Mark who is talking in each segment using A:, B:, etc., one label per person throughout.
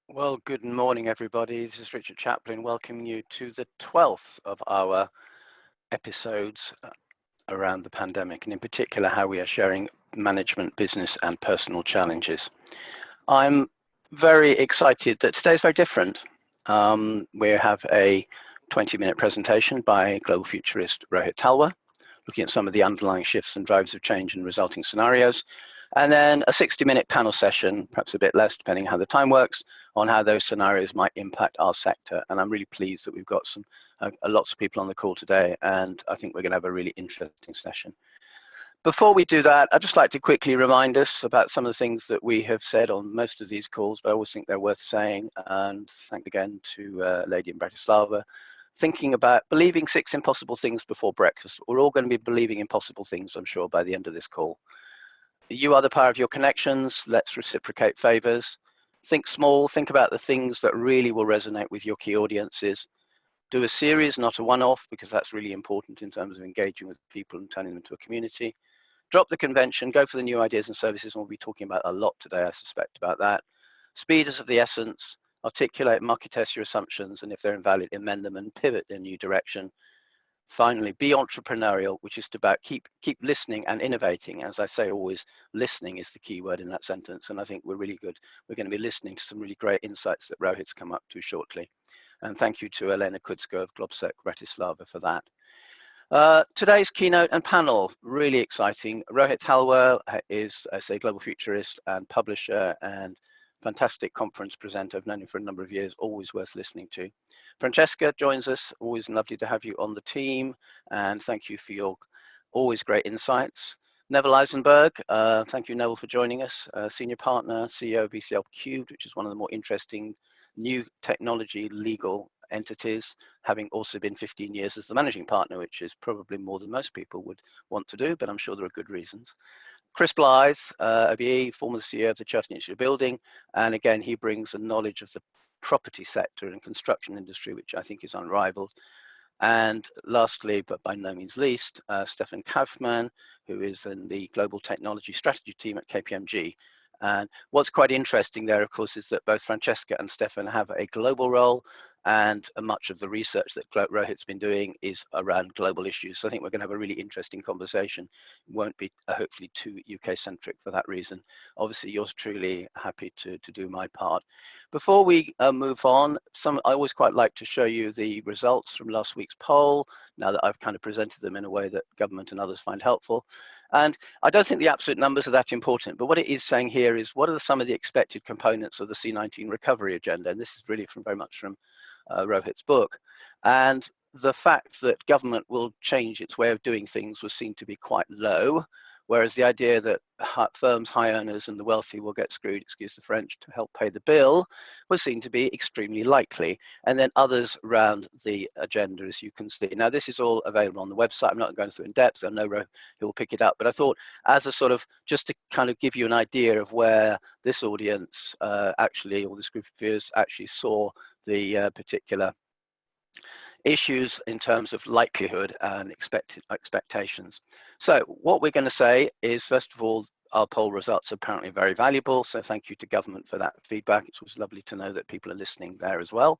A: Well, good morning, everybody. This is Richard Chaplin welcoming you to the 12th of our episodes around the pandemic, and in particular, how we are sharing management, business, and personal challenges. I'm very excited that today is very different. We have a 20-minute presentation by global futurist Rohit Talwar, looking at some of the underlying shifts and drivers of change and resulting scenarios. And then a 60-minute panel session, perhaps a bit less, depending on how the time works, on how those scenarios might impact our sector. And I'm really pleased that we've got lots of people on the call today, and I think we're going to have a really interesting session. Before we do that, I'd just like to quickly remind us about some of the things that we have said on most of these calls, but I always think they're worth saying. And thank again to a lady in Bratislava, thinking about believing 6 impossible things before breakfast. We're all going to be believing impossible things, I'm sure, by the end of this call. You are the power of your connections. Let's reciprocate favors. Think small. Think about the things that really will resonate with your key audiences. Do a series, not a one-off, because that's really important in terms of engaging with people and turning them into a community. Drop the convention. Go for the new ideas and services. And we'll be talking about a lot today, I suspect, about that. Speed is of the essence. Articulate, market test your assumptions, and if they're invalid, amend them and pivot in a new direction. Finally, be entrepreneurial, which is about keep listening and innovating. As I say always, listening is the key word in that sentence, and I think we're really good. We're going to be listening to some really great insights that Rohit's come up to shortly. And thank you to Elena Kudsko of Globsec Bratislava for that. Today's keynote and panel, really exciting. Rohit Talwar is, as a global futurist and publisher and fantastic conference presenter. I've known him for a number of years, always worth listening to. Francesca joins us, always lovely to have you on the team, and thank you for your always great insights. Neville Eisenberg, thank you, Neville, for joining us, senior partner, CEO of BCL Cubed, which is one of the more interesting new technology legal entities, having also been 15 years as the managing partner, which is probably more than most people would want to do, but I'm sure there are good reasons. Chris Blythe, OBE, former CEO of the Chartered Institute of Building, and again, he brings a knowledge of the property sector and construction industry, which I think is unrivaled. And lastly, but by no means least, Stefan Kaufman, who is in the Global Technology Strategy team at KPMG. And what's quite interesting there, of course, is that both Francesca and Stefan have a global role, and much of the research that Rohit's been doing is around global issues. So I think we're going to have a really interesting conversation. It won't be hopefully too UK-centric for that reason. Obviously, yours truly, happy to do my part. Before we move on, I always quite like to show you the results from last week's poll, now that I've kind of presented them in a way that government and others find helpful. And I don't think the absolute numbers are that important, but what it is saying here is what are some of the expected components of the C19 recovery agenda? And this is really very much from Rohit's book. And the fact that government will change its way of doing things was seen to be quite low, whereas the idea that firms, high earners, and the wealthy will get screwed, excuse the French, to help pay the bill was seen to be extremely likely. And then others around the agenda, as you can see. Now, this is all available on the website. I'm not going through in depth. I know Rohit will pick it up. But I thought, as a sort of, just to kind of give you an idea of where this audience actually, or this group of viewers actually saw the particular issues in terms of likelihood and expectations. So what we're going to say is, first of all, our poll results are apparently very valuable. So thank you to government for that feedback. It was lovely to know that people are listening there as well.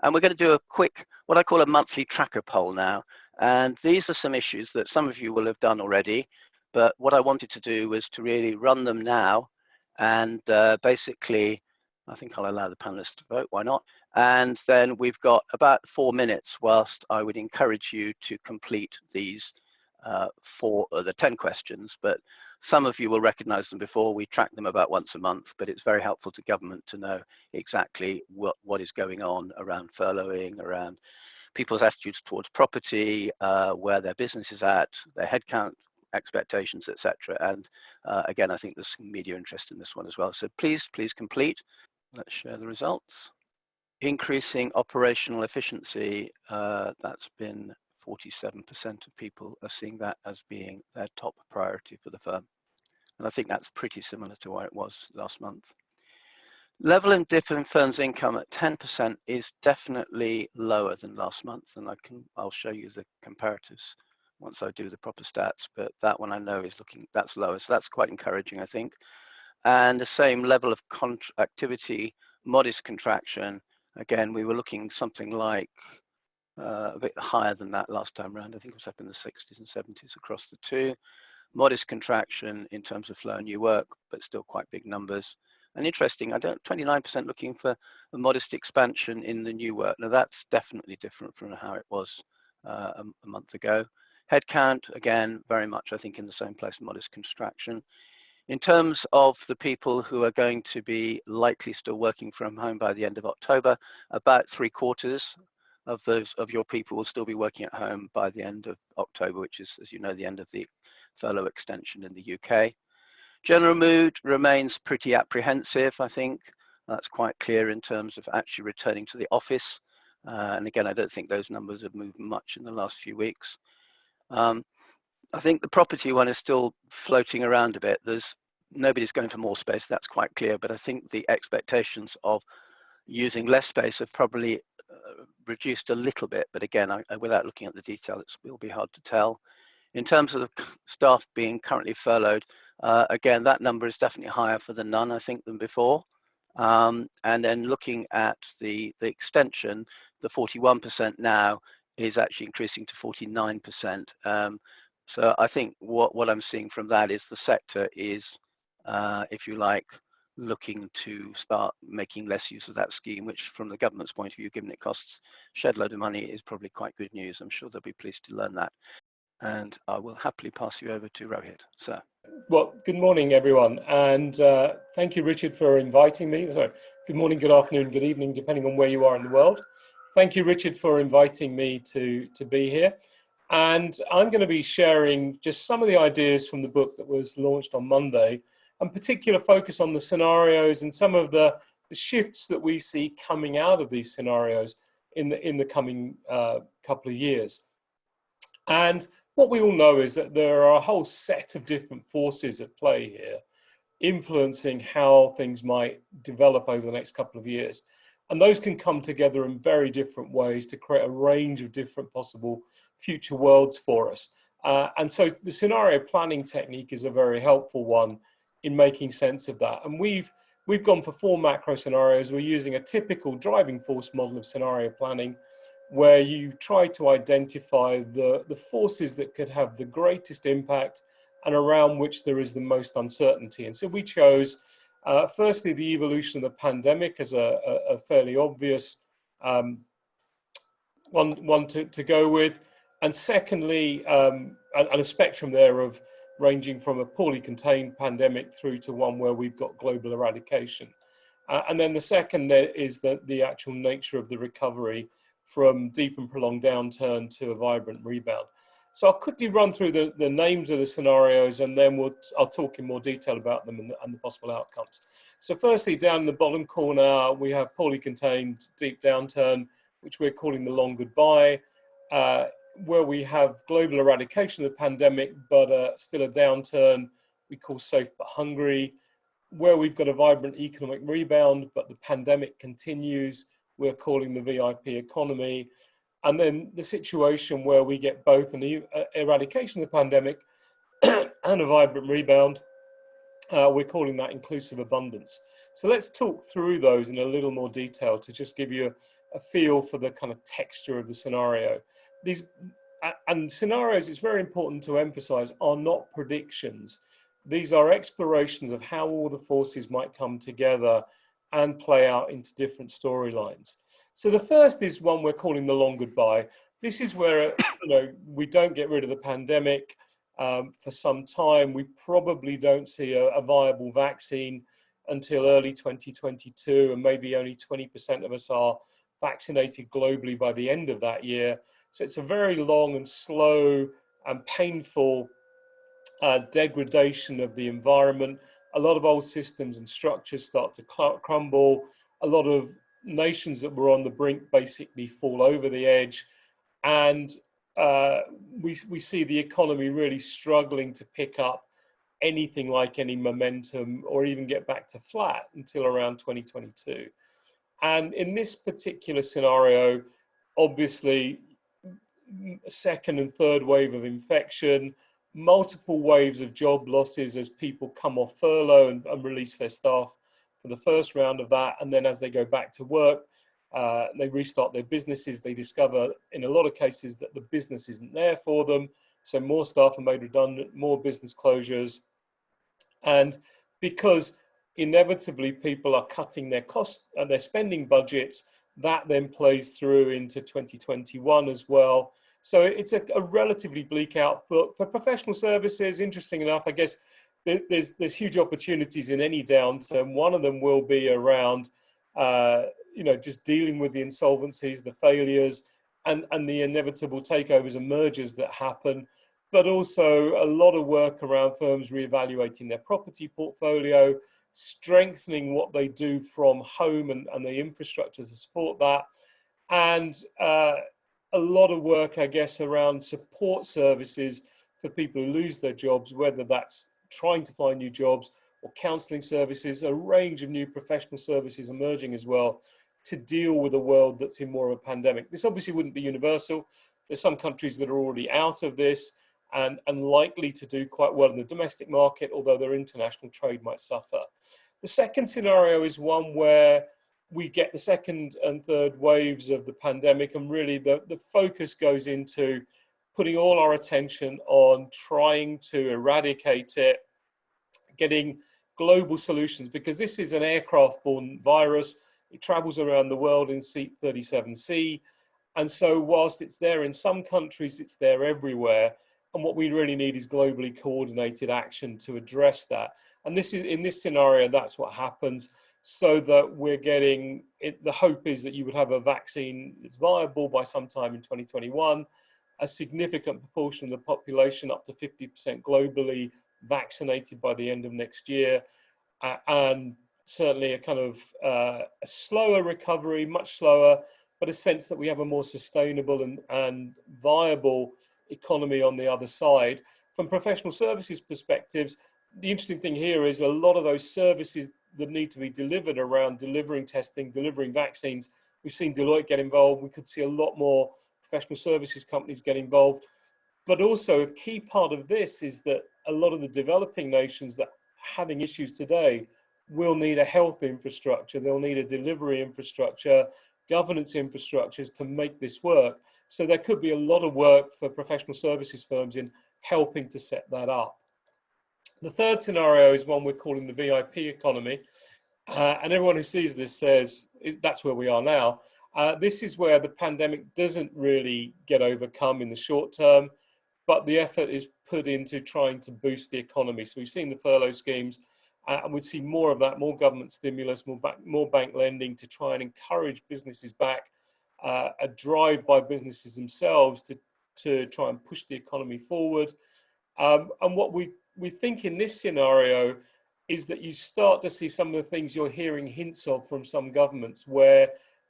A: And we're going to do a quick, what I call a monthly tracker poll now. And these are some issues that some of you will have done already. But what I wanted to do was to really run them now. And basically, I think I'll allow the panelists to vote, why not? And then we've got about 4 minutes whilst I would encourage you to complete these the 10 questions, but some of you will recognize them before. We track them about once a month, but it's very helpful to government to know exactly what is going on around furloughing, around people's attitudes towards property, where their business is at, their headcount expectations, etc. And again, I think there's some media interest in this one as well. So please complete. Let's share the results. Increasing operational efficiency, that's been 47% of people are seeing that as being their top priority for the firm. And I think that's pretty similar to where it was last month. Level and dip in firms' income at 10% is definitely lower than last month, and I'll show you the comparatives once I do the proper stats, but that one I know is that's lower, so that's quite encouraging, I think. And the same level of activity modest contraction. Again, we were looking something like a bit higher than that last time around. I think it was up in the 60s and 70s across the two. Modest contraction in terms of flow and new work, but still quite big numbers. And interesting, 29% looking for a modest expansion in the new work. Now that's definitely different from how it was a month ago. Headcount, again, very much, I think, in the same place, modest contraction. In terms of the people who are going to be likely still working from home by the end of October, about 3/4 of those of your people will still be working at home by the end of October, which is, as you know, the end of the furlough extension in the UK. General mood remains pretty apprehensive, I think. That's quite clear in terms of actually returning to the office. And again, I don't think those numbers have moved much in the last few weeks. I think the property one is still floating around a bit. Nobody's going for more space, that's quite clear, but I think the expectations of using less space have probably reduced a little bit, but again, without looking at the detail, it will be hard to tell. In terms of the staff being currently furloughed, again, that number is definitely higher for the none, I think, than before. And then looking at the extension, the 41% now is actually increasing to 49%. So I think what I'm seeing from that is the sector is, if you like, looking to start making less use of that scheme, which from the government's point of view, given it costs a shed load of money, is probably quite good news. I'm sure they'll be pleased to learn that. And I will happily pass you over to Rohit. Sir.
B: Well, good morning, everyone. And thank you, Richard, for inviting me. Sorry, good morning, good afternoon, good evening, depending on where you are in the world. Thank you, Richard, for inviting me to be here. And I'm going to be sharing just some of the ideas from the book that was launched on Monday, and particular focus on the scenarios and some of the shifts that we see coming out of these scenarios in the coming couple of years. And what we all know is that there are a whole set of different forces at play here, influencing how things might develop over the next couple of years. And those can come together in very different ways to create a range of different possible future worlds for us. And so the scenario planning technique is a very helpful one in making sense of that. And we've gone for 4 macro scenarios. We're using a typical driving force model of scenario planning, where you try to identify the forces that could have the greatest impact and around which there is the most uncertainty. And so we chose, firstly, the evolution of the pandemic as a fairly obvious one to go with. And secondly, and a spectrum there of ranging from a poorly contained pandemic through to one where we've got global eradication. And then the second is the actual nature of the recovery, from deep and prolonged downturn to a vibrant rebound. So I'll quickly run through the names of the scenarios, and then I'll talk in more detail about them and the possible outcomes. So firstly, down in the bottom corner, we have poorly contained deep downturn, which we're calling the long goodbye, where we have global eradication of the pandemic, but still a downturn we call safe but hungry, where we've got a vibrant economic rebound, but the pandemic continues, we're calling the VIP economy. And then the situation where we get both an eradication of the pandemic and a vibrant rebound, we're calling that inclusive abundance. So let's talk through those in a little more detail to just give you a feel for the kind of texture of the scenario. These and scenarios, it's very important to emphasize, are not predictions. These are explorations of how all the forces might come together and play out into different storylines. So the first is one we're calling the long goodbye. This is where we don't get rid of the pandemic for some time. We probably don't see a viable vaccine until early 2022, and maybe only 20% of us are vaccinated globally by the end of that year. So it's a very long and slow and painful degradation of the environment. A lot of old systems and structures start to crumble. A lot of nations that were on the brink basically fall over the edge. And we see the economy really struggling to pick up anything like any momentum or even get back to flat until around 2022. And in this particular scenario, obviously, second and third wave of infection, multiple waves of job losses as people come off furlough and release their staff for the first round of that. And then as they go back to work, they restart their businesses. They discover in a lot of cases that the business isn't there for them. So more staff are made redundant, more business closures. And because inevitably people are cutting their costs and their spending budgets, that then plays through into 2021 as well. So it's a relatively bleak outlook. For professional services, interesting enough, I guess there's huge opportunities in any downturn. One of them will be around, just dealing with the insolvencies, the failures, and the inevitable takeovers and mergers that happen. But also a lot of work around firms reevaluating their property portfolio, strengthening what they do from home and the infrastructure to support that. And a lot of work, I guess, around support services for people who lose their jobs, whether that's trying to find new jobs or counselling services, a range of new professional services emerging as well to deal with a world that's in more of a pandemic. This obviously wouldn't be universal. There's some countries that are already out of this and likely to do quite well in the domestic market, although their international trade might suffer. The second scenario is one where we get the second and third waves of the pandemic, and really the focus goes into putting all our attention on trying to eradicate it, getting global solutions, because this is an aircraft-borne virus. It travels around the world in seat 37C. And so whilst it's there in some countries, it's there everywhere. And what we really need is globally coordinated action to address that. And this is, in this scenario, that's what happens, so that we're getting it. The hope is that you would have a vaccine that's viable by sometime in 2021, a significant proportion of the population, up to 50% globally, vaccinated by the end of next year, and certainly a kind of a slower recovery, much slower, but a sense that we have a more sustainable and viable economy on the other side. From professional services perspectives, the interesting thing here is a lot of those services that need to be delivered around delivering testing, delivering vaccines. We've seen Deloitte get involved. We could see a lot more professional services companies get involved. But also a key part of this is that a lot of the developing nations that are having issues today will need a health infrastructure. They'll need a delivery infrastructure, governance infrastructures to make this work. So there could be a lot of work for professional services firms in helping to set that up. The third scenario is one we're calling the VIP economy. And everyone who sees this says that's where we are now. This is where the pandemic doesn't really get overcome in the short term, but the effort is put into trying to boost the economy. So we've seen the furlough schemes, and we'd see more of that, more government stimulus, more bank lending to try and encourage businesses back, a drive by businesses themselves to try and push the economy forward. And what we think in this scenario is that you start to see some of the things you're hearing hints of from some governments, where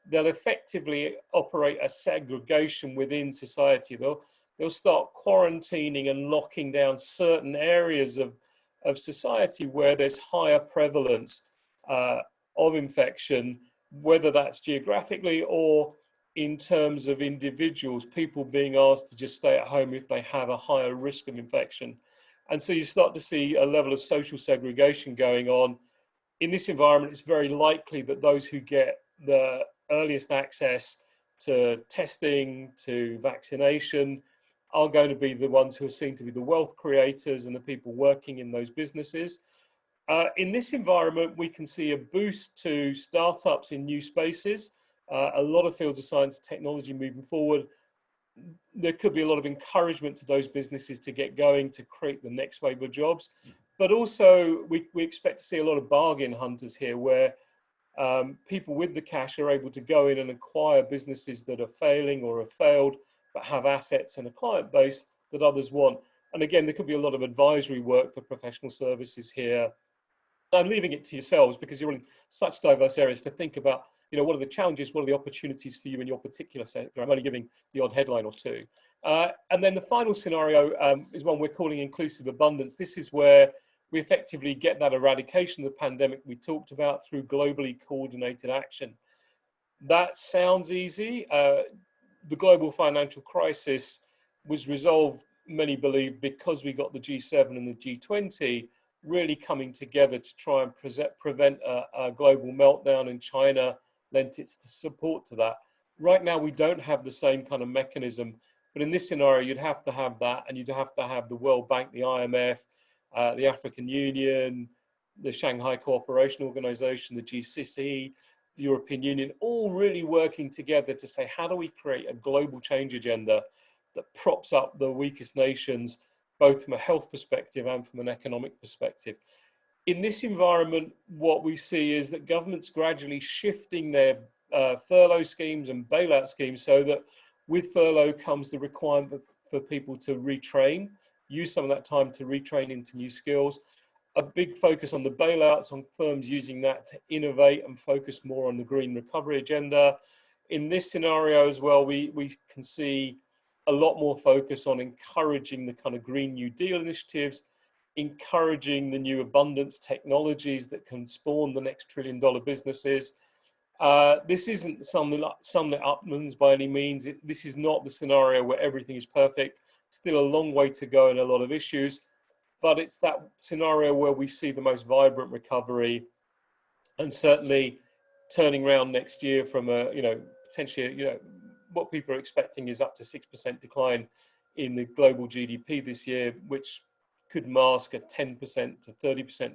B: they'll effectively operate a segregation within society. They'll start quarantining and locking down certain areas of society where there's higher prevalence of infection, whether that's geographically or in terms of individuals, people being asked to just stay at home if they have a higher risk of infection. And so you start to see a level of social segregation going on. In this environment, it's very likely that those who get the earliest access to testing, to vaccination, are going to be the ones who are seen to be the wealth creators and the people working in those businesses. In this environment, we can see a boost to startups in new spaces, a lot of fields of science and technology moving forward. There could be a lot of encouragement to those businesses to get going, to create the next wave of jobs. But also, we expect to see a lot of bargain hunters here, where people with the cash are able to go in and acquire businesses that are failing or have failed, but have assets and a client base that others want. And again, there could be a lot of advisory work for professional services here. I'm leaving it to yourselves, because you're in such diverse areas, to think about, what are the challenges, what are the opportunities for you in your particular sector. I'm only giving the odd headline or two. And then the final scenario is one we're calling inclusive abundance. This is where we effectively get that eradication of the pandemic we talked about through globally coordinated action. That sounds easy. The global financial crisis was resolved, many believe, because we got the G7 and the G20, really coming together to try and prevent a global meltdown in China, lent its support to that. Right now, we don't have the same kind of mechanism, but in this scenario, you'd have to have that, and you'd have to have the World Bank, the IMF, the African Union, the Shanghai Cooperation Organization, the GCC, the European Union, all really working together to say, how do we create a global change agenda that props up the weakest nations, both from a health perspective and from an economic perspective. In this environment, what we see is that governments gradually shifting their furlough schemes and bailout schemes, so that with furlough comes the requirement for people to retrain, use some of that time to retrain into new skills. A big focus on the bailouts, on firms using that to innovate and focus more on the green recovery agenda. In this scenario as well, we can see a lot more focus on encouraging the kind of Green New Deal initiatives, encouraging the new abundance technologies that can spawn the next trillion-dollar businesses. This isn't summing it uplands by any means. This is not the scenario where everything is perfect. Still a long way to go in a lot of issues, but it's that scenario where we see the most vibrant recovery, and certainly turning around next year from a, potentially, what people are expecting is up to 6% decline in the global GDP this year, which could mask a 10% to 30%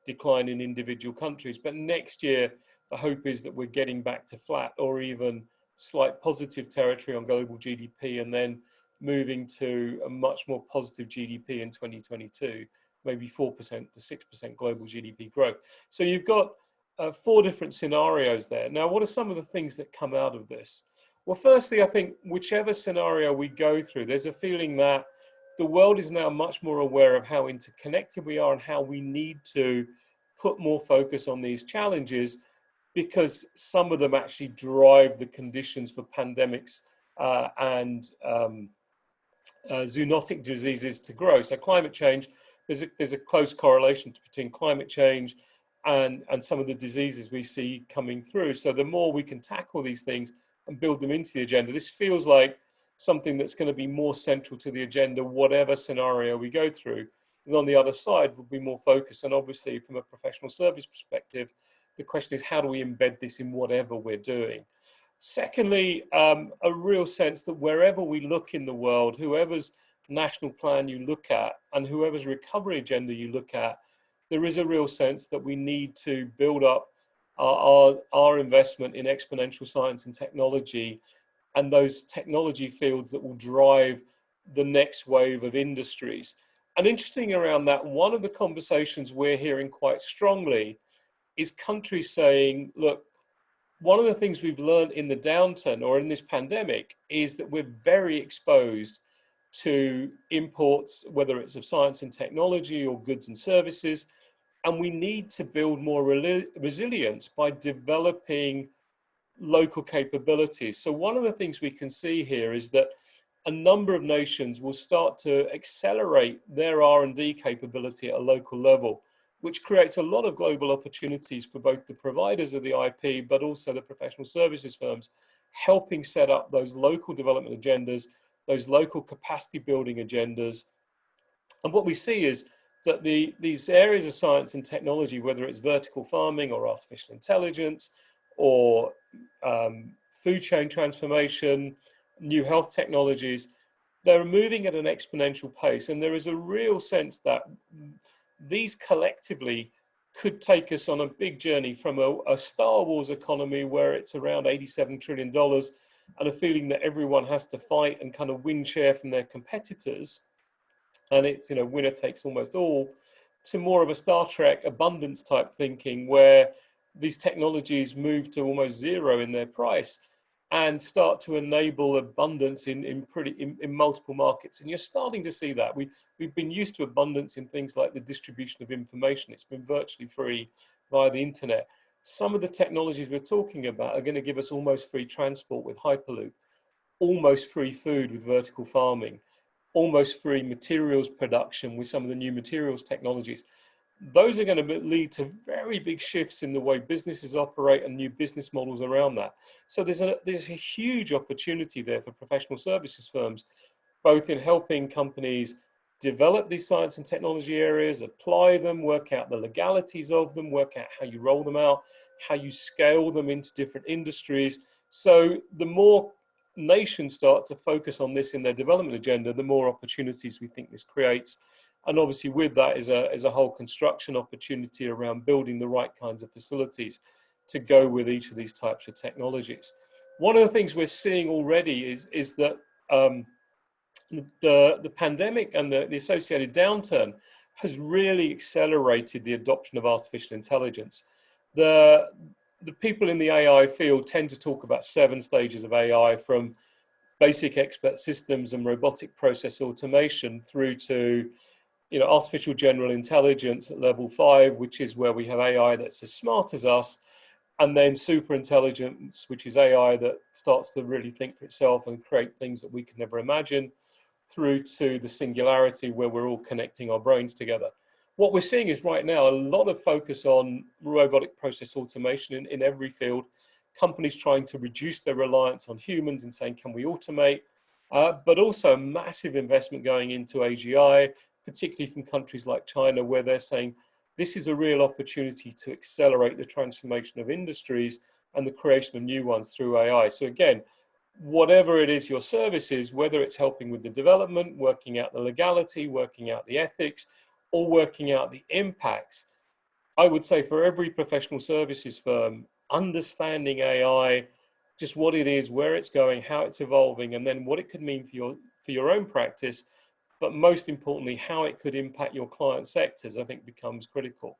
B: decline in individual countries. But next year, the hope is that we're getting back to flat or even slight positive territory on global GDP, and then moving to a much more positive GDP in 2022, maybe 4% to 6% global GDP growth. So you've got 4 different scenarios there. Now, what are some of the things that come out of this? Well, firstly, I think whichever scenario we go through, there's a feeling that the world is now much more aware of how interconnected we are and how we need to put more focus on these challenges, because some of them actually drive the conditions for pandemics and zoonotic diseases to grow. So climate change, there's a close correlation between climate change and some of the diseases we see coming through. So the more we can tackle these things and build them into the agenda, this feels like something that's going to be more central to the agenda, whatever scenario we go through. And on the other side will be more focus. And obviously from a professional service perspective, the question is, how do we embed this in whatever we're doing? Secondly, a real sense that wherever we look in the world, whoever's national plan you look at and whoever's recovery agenda you look at, there is a real sense that we need to build up our investment in exponential science and technology, and those technology fields that will drive the next wave of industries. And interesting around that, one of the conversations we're hearing quite strongly is countries saying, look, one of the things we've learned in the downturn or in this pandemic is that we're very exposed to imports, whether it's of science and technology or goods and services, and we need to build more resilience by developing local capabilities. So one of the things we can see here is that a number of nations will start to accelerate their R&D capability at a local level, which creates a lot of global opportunities for both the providers of the IP, but also the professional services firms, helping set up those local development agendas, those local capacity building agendas. And what we see is that these areas of science and technology, whether it's vertical farming or artificial intelligence or food chain transformation, new health technologies, they're moving at an exponential pace. And there is a real sense that these collectively could take us on a big journey from a Star Wars economy where it's around $87 trillion and a feeling that everyone has to fight and kind of win share from their competitors. And it's, winner takes almost all, to more of a Star Trek abundance type thinking where these technologies move to almost zero in their price and start to enable abundance in multiple markets. And you're starting to see that. We've been used to abundance in things like the distribution of information. It's been virtually free via the internet. Some of the technologies we're talking about are going to give us almost free transport with Hyperloop, almost free food with vertical farming, almost free materials production with some of the new materials technologies. Those are going to lead to very big shifts in the way businesses operate and new business models around that. So there's a huge opportunity there for professional services firms, both in helping companies develop these science and technology areas, apply them, work out the legalities of them, work out how you roll them out, how you scale them into different industries. So the more nations start to focus on this in their development agenda, the more opportunities we think this creates. And obviously with that is a whole construction opportunity around building the right kinds of facilities to go with each of these types of technologies. One of the things we're seeing already is that the pandemic and the associated downturn has really accelerated the adoption of artificial intelligence. The people in the AI field tend to talk about 7 stages of AI, from basic expert systems and robotic process automation through to artificial general intelligence at level 5, which is where we have AI that's as smart as us, and then super intelligence, which is AI that starts to really think for itself and create things that we could never imagine, through to the singularity where we're all connecting our brains together. What we're seeing is right now a lot of focus on robotic process automation in every field. Companies trying to reduce their reliance on humans and saying, can we automate? But also a massive investment going into AGI, particularly from countries like China, where they're saying this is a real opportunity to accelerate the transformation of industries and the creation of new ones through AI. So again, whatever it is your service is, whether it's helping with the development, working out the legality, working out the ethics, or working out the impacts, I would say for every professional services firm, understanding AI, just what it is, where it's going, how it's evolving, and then what it could mean for your own practice, but most importantly, how it could impact your client sectors, I think becomes critical.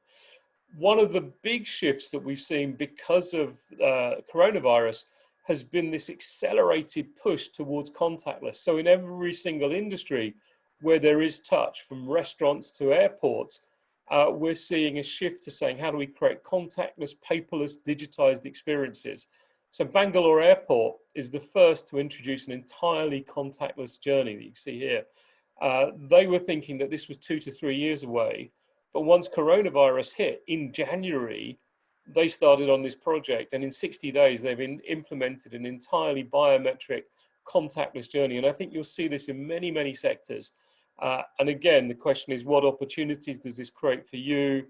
B: One of the big shifts that we've seen because of coronavirus has been this accelerated push towards contactless. So in every single industry where there is touch, from restaurants to airports, we're seeing a shift to saying, how do we create contactless, paperless, digitized experiences? So Bangalore Airport is the first to introduce an entirely contactless journey that you see here. They were thinking that this was 2 to 3 years away, but once coronavirus hit in January, they started on this project, and in 60 days, they've implemented an entirely biometric contactless journey. And I think you'll see this in many, many sectors. And again, the question is, what opportunities does this create for you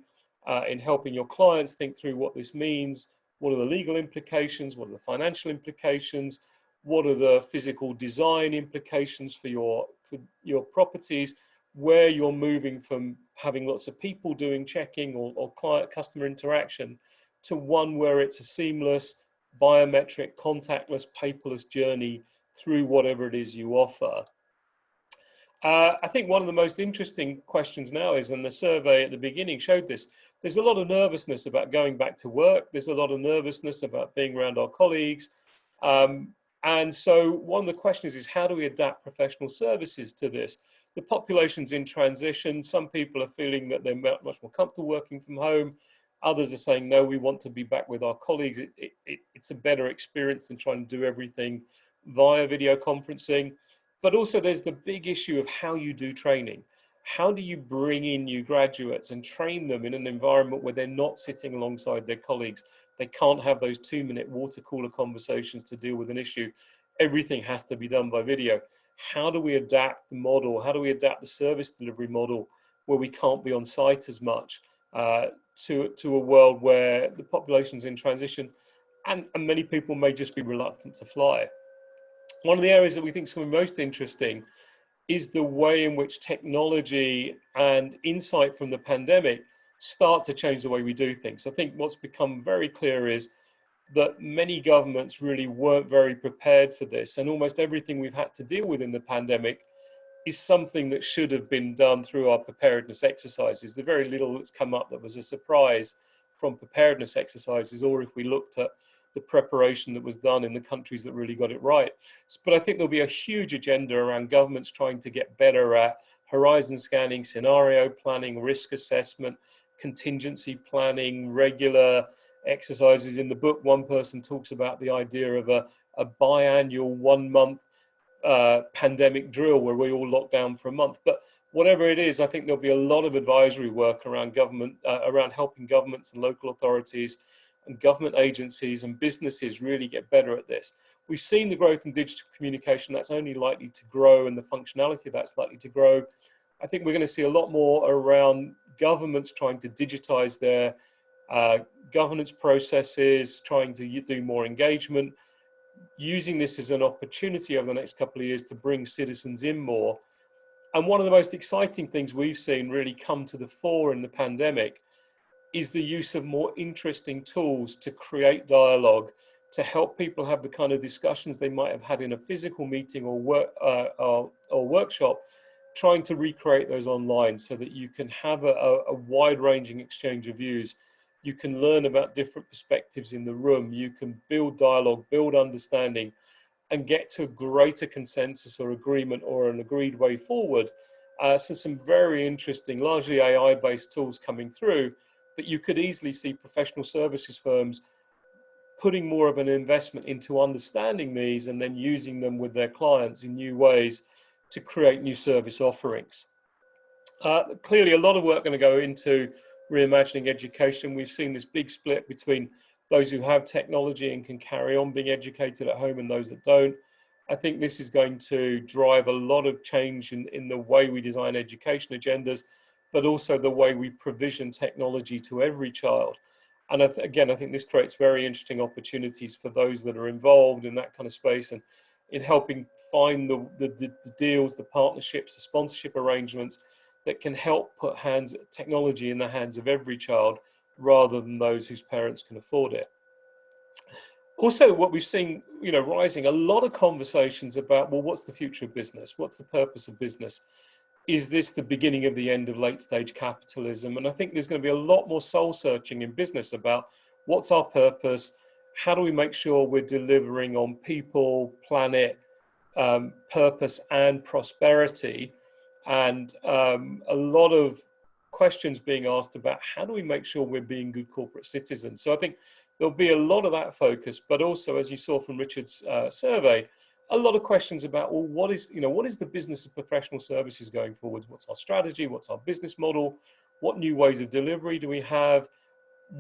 B: in helping your clients think through what this means? What are the legal implications? What are the financial implications? What are the physical design implications for your properties, where you're moving from having lots of people doing checking or client customer interaction to one where it's a seamless, biometric, contactless, paperless journey through whatever it is you offer. I think one of the most interesting questions now is, and the survey at the beginning showed this, there's a lot of nervousness about going back to work. There's a lot of nervousness about being around our colleagues. And so one of the questions is, how do we adapt professional services to this? The population's in transition. Some people are feeling that they're much more comfortable working from home. Others are saying, no, we want to be back with our colleagues. It's a better experience than trying to do everything via video conferencing. But also there's the big issue of how you do training. How do you bring in new graduates and train them in an environment where they're not sitting alongside their colleagues? They can't have those 2-minute water cooler conversations to deal with an issue. Everything has to be done by video. How do we adapt the model? How do we adapt the service delivery model where we can't be on site as much to a world where the population's in transition and many people may just be reluctant to fly? One of the areas that we think is most interesting is the way in which technology and insight from the pandemic start to change the way we do things. I think what's become very clear is that many governments really weren't very prepared for this, and almost everything we've had to deal with in the pandemic is something that should have been done through our preparedness exercises. The very little that's come up that was a surprise from preparedness exercises, or if we looked at the preparation that was done in the countries that really got it right. But I think there'll be a huge agenda around governments trying to get better at horizon scanning, scenario planning, risk assessment, contingency planning, regular exercises. In the book, one person talks about the idea of a biannual 1-month pandemic drill where we all lock down for a month. But whatever it is, I think there'll be a lot of advisory work around government, around helping governments and local authorities and government agencies and businesses really get better at this. We've seen the growth in digital communication. That's only likely to grow, and the functionality of that's likely to grow. I think we're going to see a lot more around governments trying to digitize their governance processes, trying to do more engagement, using this as an opportunity over the next couple of years to bring citizens in more. And one of the most exciting things we've seen really come to the fore in the pandemic is the use of more interesting tools to create dialogue, to help people have the kind of discussions they might have had in a physical meeting or workshop, trying to recreate those online so that you can have a wide-ranging exchange of views. You can learn about different perspectives in the room. You can build dialogue, build understanding, and get to a greater consensus or agreement or an agreed way forward. So some very interesting, largely AI-based tools coming through, but you could easily see professional services firms putting more of an investment into understanding these and then using them with their clients in new ways to create new service offerings. Clearly, a lot of work going to go into reimagining education. We've seen this big split between those who have technology and can carry on being educated at home and those that don't. I think this is going to drive a lot of change in the way we design education agendas, but also the way we provision technology to every child. And again, I think this creates very interesting opportunities for those that are involved in that kind of space and in helping find the deals, the partnerships, the sponsorship arrangements that can help put technology in the hands of every child rather than those whose parents can afford it. Also, what we've seen, rising, a lot of conversations about, well, what's the future of business? What's the purpose of business? Is this the beginning of the end of late stage capitalism? And I think there's going to be a lot more soul searching in business about what's our purpose? How do we make sure we're delivering on people, planet, purpose and prosperity? And a lot of questions being asked about how do we make sure we're being good corporate citizens? So I think there'll be a lot of that focus, but also, as you saw from Richard's survey, a lot of questions about, well, what is the business of professional services going forward? What's our strategy? What's our business model? What new ways of delivery do we have?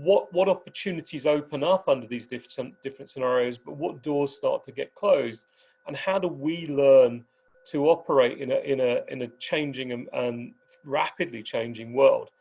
B: What opportunities open up under these different scenarios, but what doors start to get closed? And how do we learn to operate in a changing and rapidly changing world?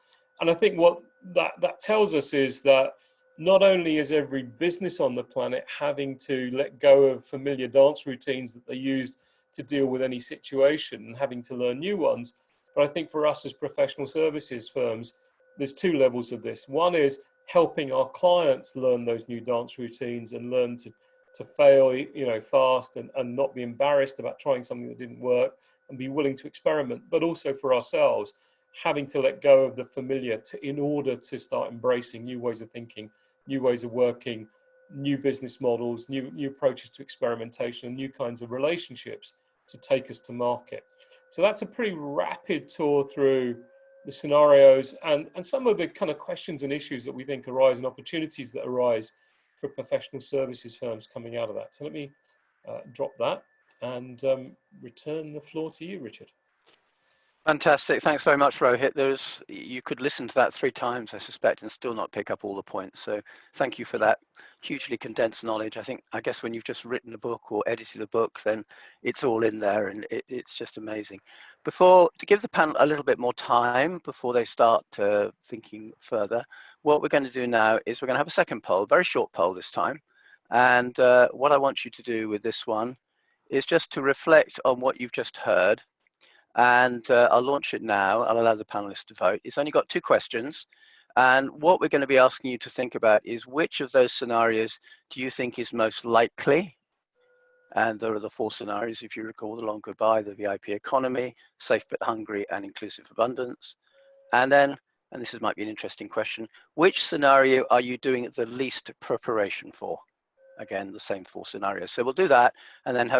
B: And I think what that tells us is that not only is every business on the planet having to let go of familiar dance routines that they used to deal with any situation and having to learn new ones, but I think for us as professional services firms, there's two levels of this. One is helping our clients learn those new dance routines and learn to fail, fast and not be embarrassed about trying something that didn't work and be willing to experiment, but also for ourselves, having to let go of the familiar in order to start embracing new ways of thinking, new ways of working, new business models, new approaches to experimentation, and new kinds of relationships to take us to market. So that's a pretty rapid tour through the scenarios and some of the kind of questions and issues that we think arise and opportunities that arise for professional services firms coming out of that. So let me drop that and return the floor to you, Richard.
A: Fantastic. Thanks very much, Rohit. You could listen to that 3 times, I suspect, and still not pick up all the points. So thank you for that hugely condensed knowledge. I guess when you've just written a book or edited a book, then it's all in there and it's just amazing. To give the panel a little bit more time before they start thinking further, what we're going to do now is we're going to have a second poll, very short poll this time. And what I want you to do with this one is just to reflect on what you've just heard. And I'll launch it now. I'll allow the panelists to vote. It's only got 2 questions. And what we're going to be asking you to think about is which of those scenarios do you think is most likely? And there are the 4 scenarios, if you recall: the long goodbye, the VIP economy, safe but hungry, and inclusive abundance. And then, and this might be an interesting question, which scenario are you doing the least preparation for? Again, the same 4 scenarios. So we'll do that, and then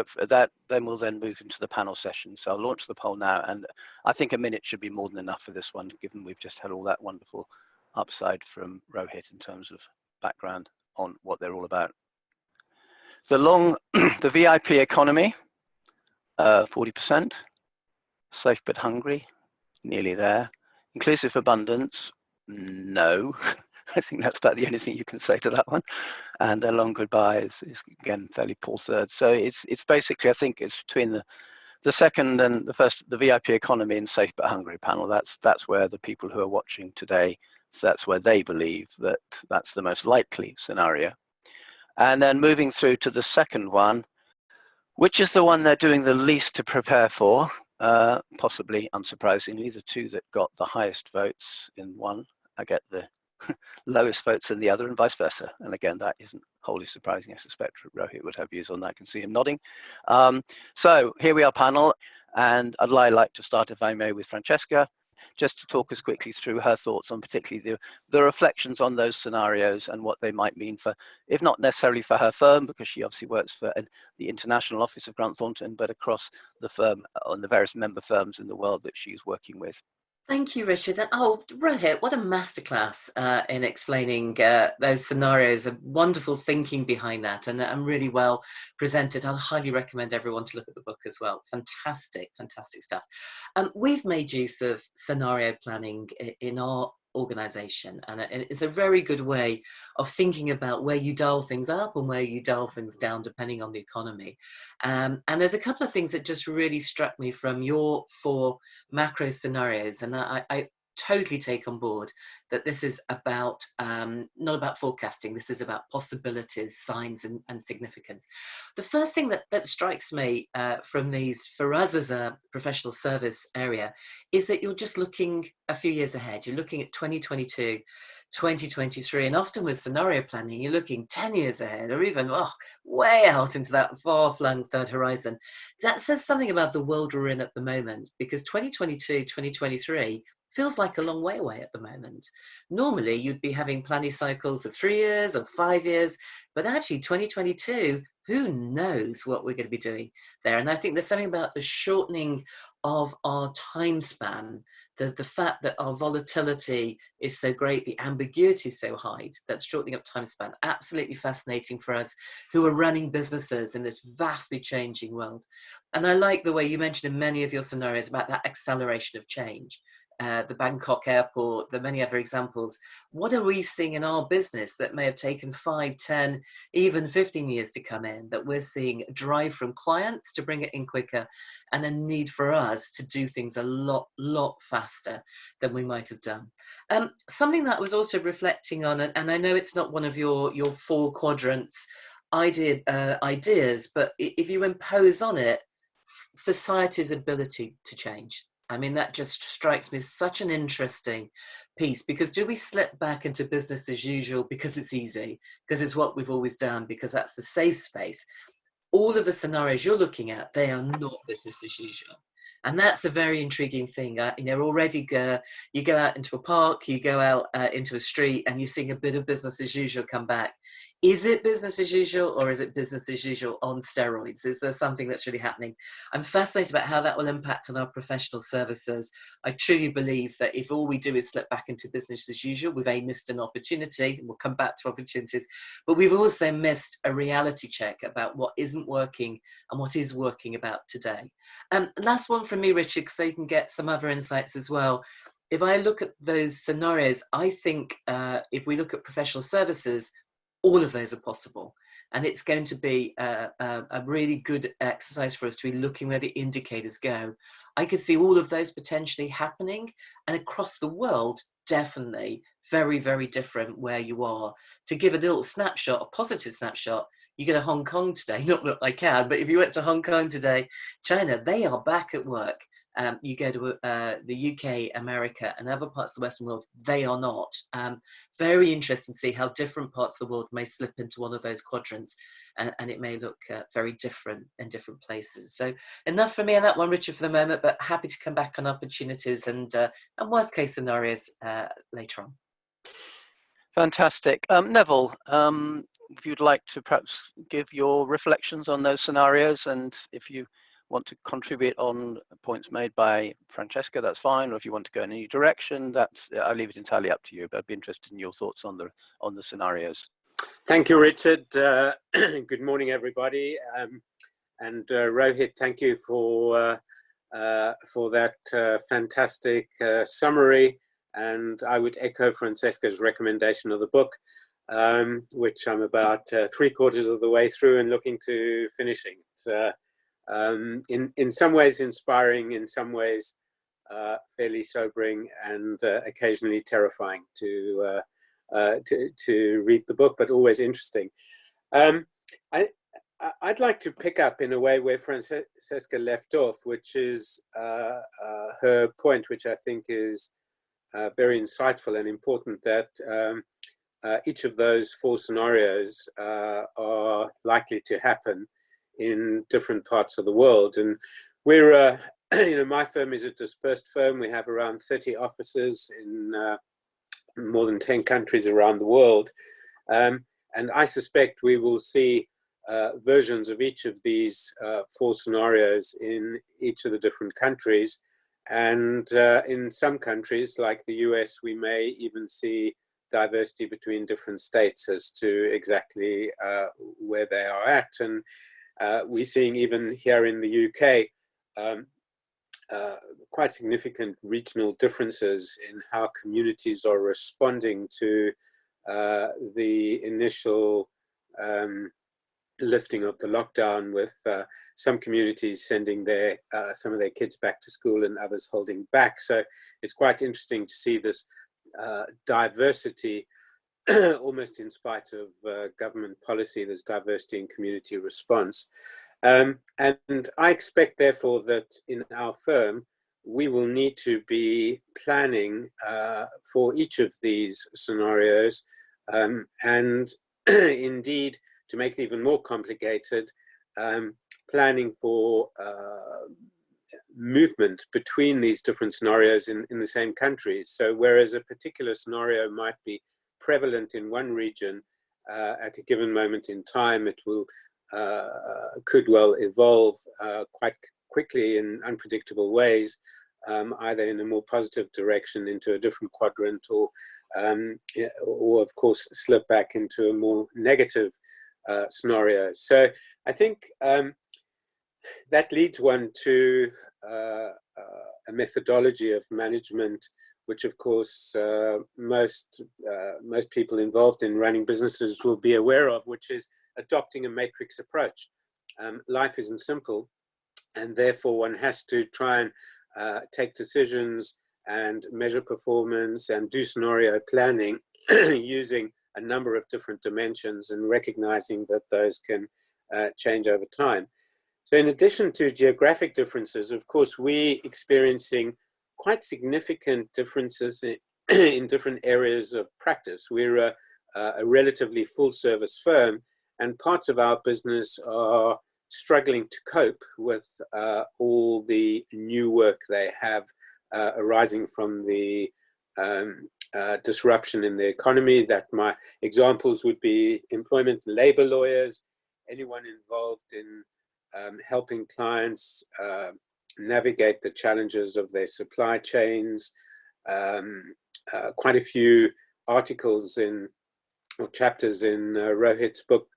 A: we'll then move into the panel session. So I'll launch the poll now, and I think a minute should be more than enough for this one, given we've just had all that wonderful upside from Rohit in terms of background on what they're all about. The VIP economy, 40%. Safe but hungry, nearly there. Inclusive abundance, no. I think that's about the only thing you can say to that one. And a long goodbye is again fairly poor third. So it's basically, I think it's between the the second and the first, the VIP economy and safe but hungry panel, that's where the people who are watching today, that's where they believe that that's the most likely scenario. And then moving through to the second one, which is the one they're doing the least to prepare for, possibly unsurprisingly, the two that got the highest votes in one, I get the lowest votes in the other, and vice versa. And again, that isn't wholly surprising. I suspect Rohit would have views on that. I can see him nodding. So here we are, panel, and I'd like to start, if I may, with Francesca, just to talk us quickly through her thoughts on particularly the reflections on those scenarios and what they might mean for, if not necessarily for her firm, because she obviously works for the international office of Grant Thornton, but across the firm, on the various member firms in the world that she's working with.
C: Thank you, Richard. And Rohit, what a masterclass in explaining those scenarios. A wonderful thinking behind that, and really well presented. I'll highly recommend everyone to look at the book as well. Fantastic, fantastic stuff. We've made use of scenario planning in our organization, and it's a very good way of thinking about where you dial things up and where you dial things down depending on the economy. And there's a couple of things that just really struck me from your 4 macro scenarios, and I totally take on board that this is about not about forecasting. This is about possibilities, signs, and significance. The first thing that strikes me from these, for us as a professional service area, is that you're just looking a few years ahead. You're looking at 2022, 2023, and often with scenario planning, you're looking 10 years ahead, or even way out into that far-flung third horizon. That says something about the world we're in at the moment, because 2022, 2023 feels like a long way away at the moment. Normally, you'd be having planning cycles of 3 years or 5 years, but actually 2022, who knows what we're going to be doing there. And I think there's something about the shortening of our time span, the fact that our volatility is so great, the ambiguity is so high, that's shortening up time span. Absolutely fascinating for us who are running businesses in this vastly changing world. And I like the way you mentioned in many of your scenarios about that acceleration of change. The Bangkok airport, the many other examples. What are we seeing in our business that may have taken 5, 10, even 15 years to come in, that we're seeing a drive from clients to bring it in quicker, and a need for us to do things a lot faster than we might have done. Something that I was also reflecting on, and I know it's not one of your 4 quadrants ideas, but if you impose on it society's ability to change. I mean, that just strikes me as such an interesting piece, because do we slip back into business as usual because it's easy, because it's what we've always done, because that's the safe space? All of the scenarios you're looking at, they are not business as usual. And that's a very intriguing thing. Already you go out into a park, you go out into a street, and you're seeing a bit of business as usual come back. Is it business as usual, or is it business as usual on steroids? Is there something that's really happening? I'm fascinated about how that will impact on our professional services. I truly believe that if all we do is slip back into business as usual, we've missed an opportunity, and we'll come back to opportunities, but we've also missed a reality check about what isn't working and what is working about today. Last one from me, Richard, so you can get some other insights as well. If I look at those scenarios, I think if we look at professional services, all of those are possible. And it's going to be a really good exercise for us to be looking where the indicators go. I could see all of those potentially happening, and across the world, definitely very, very different where you are. To give a little snapshot, a positive snapshot, you go to Hong Kong today, not that I can, but if you went to Hong Kong today, China, they are back at work. You go to the UK, America, and other parts of the Western world, they are not. Very interesting to see how different parts of the world may slip into one of those quadrants, and it may look very different in different places. So enough for me on that one, Richard, for the moment, but happy to come back on opportunities and worst case scenarios later on.
A: Fantastic. Neville, if you'd like to perhaps give your reflections on those scenarios, and if you want to contribute on points made by Francesca, that's fine. Or if you want to go in any direction, I'll leave it entirely up to you. But I'd be interested in your thoughts on the scenarios.
D: Thank you, Richard. Good morning, everybody. And Rohit, thank you for that fantastic summary. And I would echo Francesca's recommendation of the book, which I'm about 3/4 of the way through and looking to finishing. It's in some ways inspiring, in some ways fairly sobering, and occasionally terrifying to read the book, but always interesting. I'd like to pick up in a way where Francesca left off, which is her point, which I think is very insightful and important, that each of those 4 scenarios are likely to happen in different parts of the world. And we're, my firm is a dispersed firm. We have around 30 offices in more than 10 countries around the world. And I suspect we will see versions of each of these 4 scenarios in each of the different countries. And in some countries, like the US, we may even see diversity between different states as to exactly where they are at. And we're seeing even here in the UK quite significant regional differences in how communities are responding to the initial lifting of the lockdown, with some communities sending some of their kids back to school and others holding back. So it's quite interesting to see this diversity, almost in spite of government policy, there's diversity in community response. And I expect, therefore, that in our firm, we will need to be planning for each of these scenarios, and indeed, to make it even more complicated, planning for movement between these different scenarios in the same countries. So whereas a particular scenario might be prevalent in one region at a given moment in time, it will could well evolve quite quickly in unpredictable ways, either in a more positive direction into a different quadrant, or of course slip back into a more negative scenario. So I think that leads one to a methodology of management, which of course most people involved in running businesses will be aware of, which is adopting a matrix approach. Life isn't simple, and therefore one has to try and take decisions and measure performance and do scenario planning using a number of different dimensions, and recognizing that those can change over time. So in addition to geographic differences, of course, we're experiencing quite significant differences in different areas of practice. We're a relatively full service firm, and parts of our business are struggling to cope with all the new work they have arising from the disruption in the economy. That my examples would be employment and labor lawyers, anyone involved in helping clients navigate the challenges of their supply chains. Quite a few articles or chapters in Rohit's book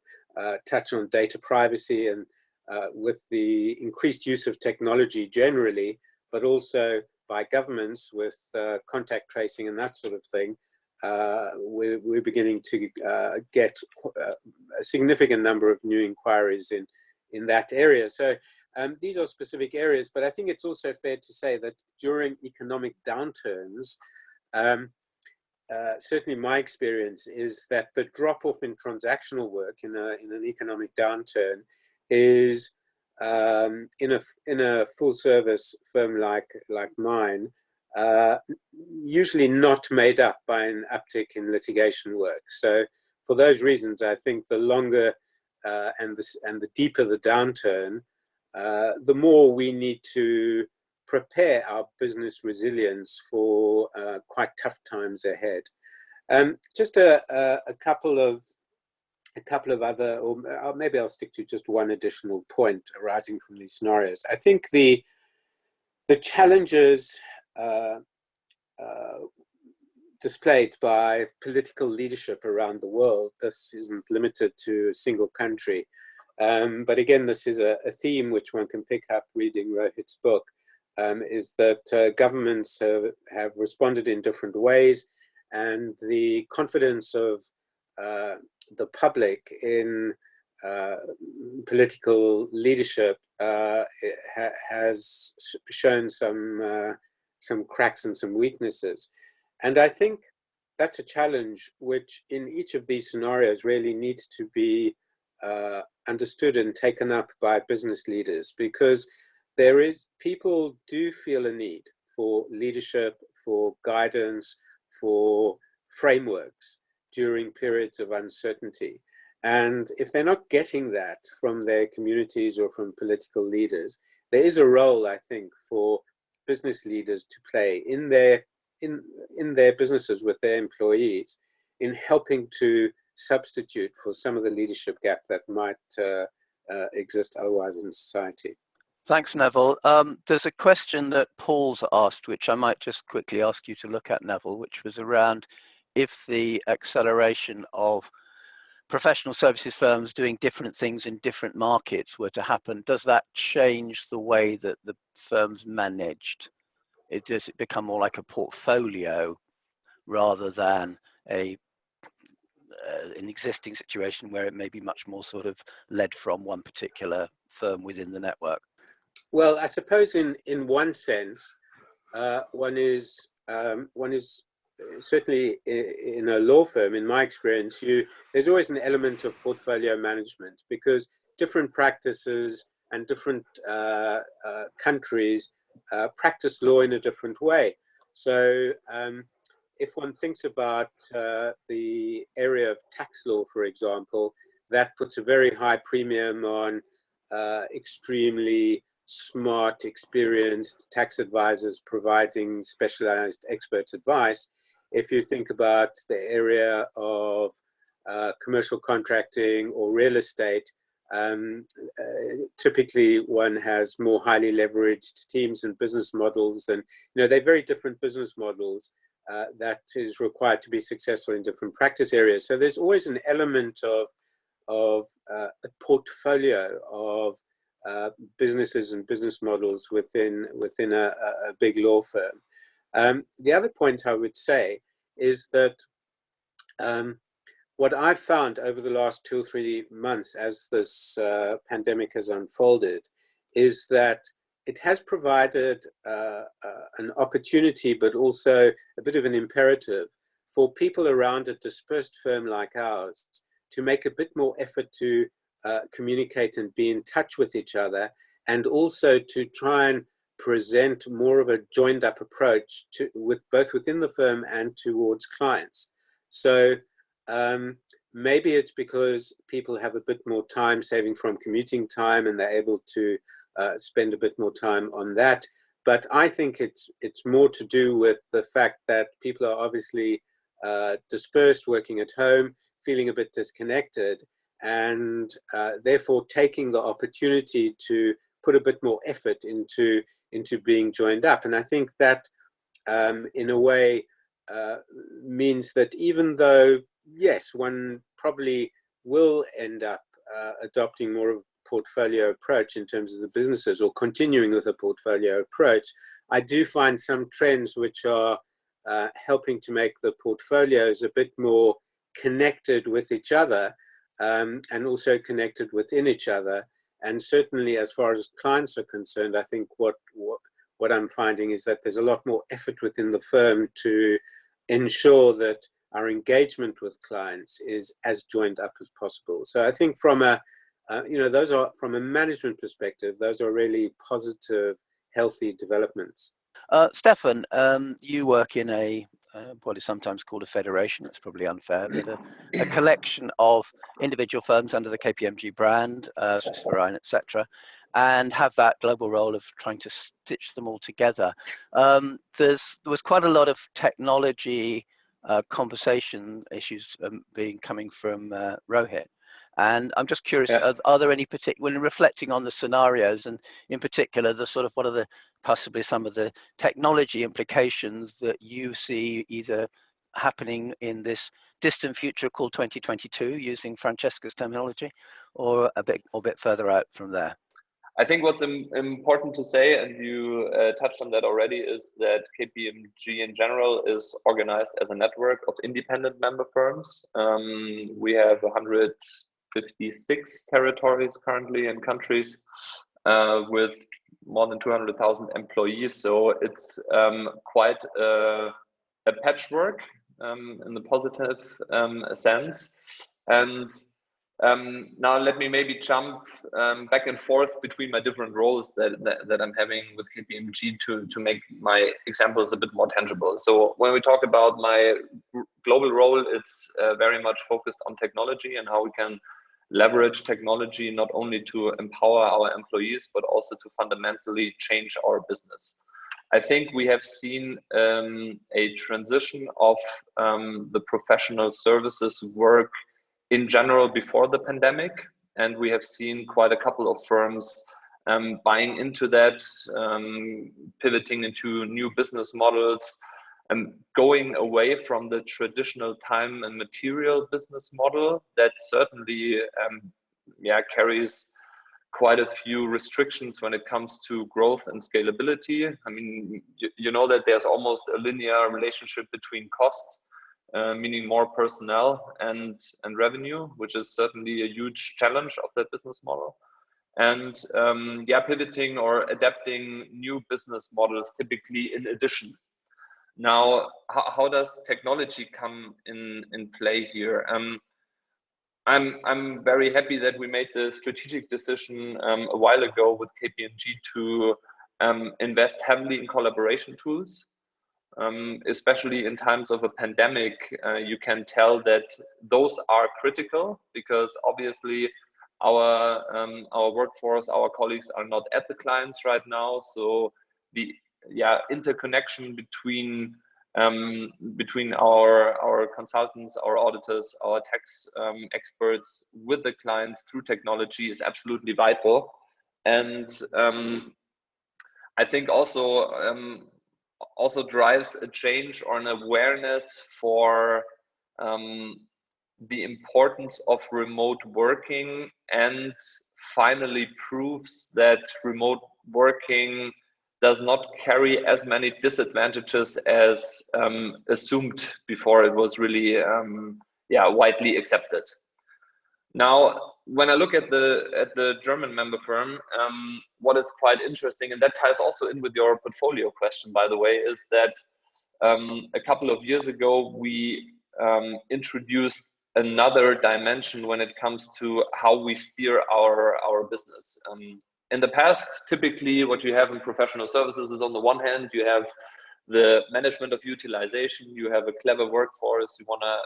D: touch on data privacy, and with the increased use of technology generally, but also by governments with contact tracing and that sort of thing, we're beginning to get a significant number of new inquiries in that area. So these are specific areas, but I think it's also fair to say that during economic downturns, certainly my experience is that the drop-off in transactional work in an economic downturn is in a full-service firm like mine, usually not made up by an uptick in litigation work. So for those reasons, I think the longer and the deeper the downturn, the more we need to prepare our business resilience for quite tough times ahead. Just a couple of other, or maybe I'll stick to just one additional point arising from these scenarios. I think the challenges displayed by political leadership around the world, this isn't limited to a single country. But again, this is a theme which one can pick up reading Rohit's book, is that governments have responded in different ways, and the confidence of the public in political leadership has shown some cracks and some weaknesses. And I think that's a challenge which in each of these scenarios really needs to be understood and taken up by business leaders, because people do feel a need for leadership, for guidance, for frameworks during periods of uncertainty. And if they're not getting that from their communities or from political leaders, there is a role, I think, for business leaders to play in their businesses with their employees in helping to substitute for some of the leadership gap that might exist otherwise in society.
A: Thanks, Neville. There's a question that Paul's asked, which I might just quickly ask you to look at, Neville, which was around if the acceleration of professional services firms doing different things in different markets were to happen, does that change the way that the firm's managed? Does it become more like a portfolio rather than an existing situation where it may be much more sort of led from one particular firm within the network?
D: Well, I suppose in one sense, one is certainly in a law firm, in my experience, there's always an element of portfolio management, because different practices and different countries practice law in a different way. So if one thinks about the area of tax law, for example, that puts a very high premium on extremely smart, experienced tax advisors providing specialized expert advice. If you think about the area of commercial contracting or real estate, typically one has more highly leveraged teams and business models, and they're very different business models that is required to be successful in different practice areas. So there's always an element of a portfolio of businesses and business models within a big law firm. The other point I would say is that what I've found over the last 2 or 3 months as this pandemic has unfolded is that it has provided an opportunity, but also a bit of an imperative for people around a dispersed firm like ours to make a bit more effort to communicate and be in touch with each other, and also to try and present more of a joined up approach with both within the firm and towards clients. So maybe it's because people have a bit more time saving from commuting time and they're able to spend a bit more time on that. But I think it's more to do with the fact that people are obviously dispersed, working at home, feeling a bit disconnected, and therefore taking the opportunity to put a bit more effort into being joined up. And I think that in a way means that even though, yes, one probably will end up adopting more of a portfolio approach in terms of the businesses, or continuing with a portfolio approach, I do find some trends which are helping to make the portfolios a bit more connected with each other, and also connected within each other. And certainly as far as clients are concerned, I think what I'm finding is that there's a lot more effort within the firm to ensure that our engagement with clients is as joined up as possible. So I think from those are, from a management perspective, those are really positive, healthy developments.
A: Stefan, you work in what is sometimes called a federation. That's probably unfair, but a collection of individual firms under the KPMG brand, Swiss Verein, etc., and have that global role of trying to stitch them all together. There was quite a lot of technology conversation issues coming from Rohit. And I'm just curious, are there any particular, when reflecting on the scenarios, and in particular, what are possibly some of the technology implications that you see either happening in this distant future called 2022, using Francesca's terminology, or a bit further out from there?
E: I think what's important to say, and you touched on that already, is that KPMG in general is organized as a network of independent member firms. We have 150 56 territories currently and countries with more than 200,000 employees. So it's quite a patchwork in the positive sense. And now let me maybe jump back and forth between my different roles that I'm having with KPMG to make my examples a bit more tangible. So when we talk about my global role, it's very much focused on technology and how we can leverage technology not only to empower our employees, but also to fundamentally change our business. I think we have seen a transition of the professional services work in general before the pandemic, and we have seen quite a couple of firms buying into that, pivoting into new business models, and going away from the traditional time and material business model that certainly carries quite a few restrictions when it comes to growth and scalability. I mean, you know that there's almost a linear relationship between costs, meaning more personnel and revenue, which is certainly a huge challenge of that business model. And pivoting or adapting new business models typically in addition. Now, how does technology come in play here? I'm very happy that we made the strategic decision a while ago with KPMG to invest heavily in collaboration tools. Especially in times of a pandemic, you can tell that those are critical because obviously our workforce, our colleagues are not at the clients right now. So the interconnection between our consultants, our auditors, our tax experts with the clients through technology is absolutely vital. And I think also drives a change or an awareness for the importance of remote working, and finally proves that remote working does not carry as many disadvantages as assumed before it was really widely accepted. Now, when I look at the German member firm, what is quite interesting, and that ties also in with your portfolio question, by the way, is that a couple of years ago, we introduced another dimension when it comes to how we steer our business. In the past, typically what you have in professional services is, on the one hand, you have the management of utilization, you have a clever workforce, you want to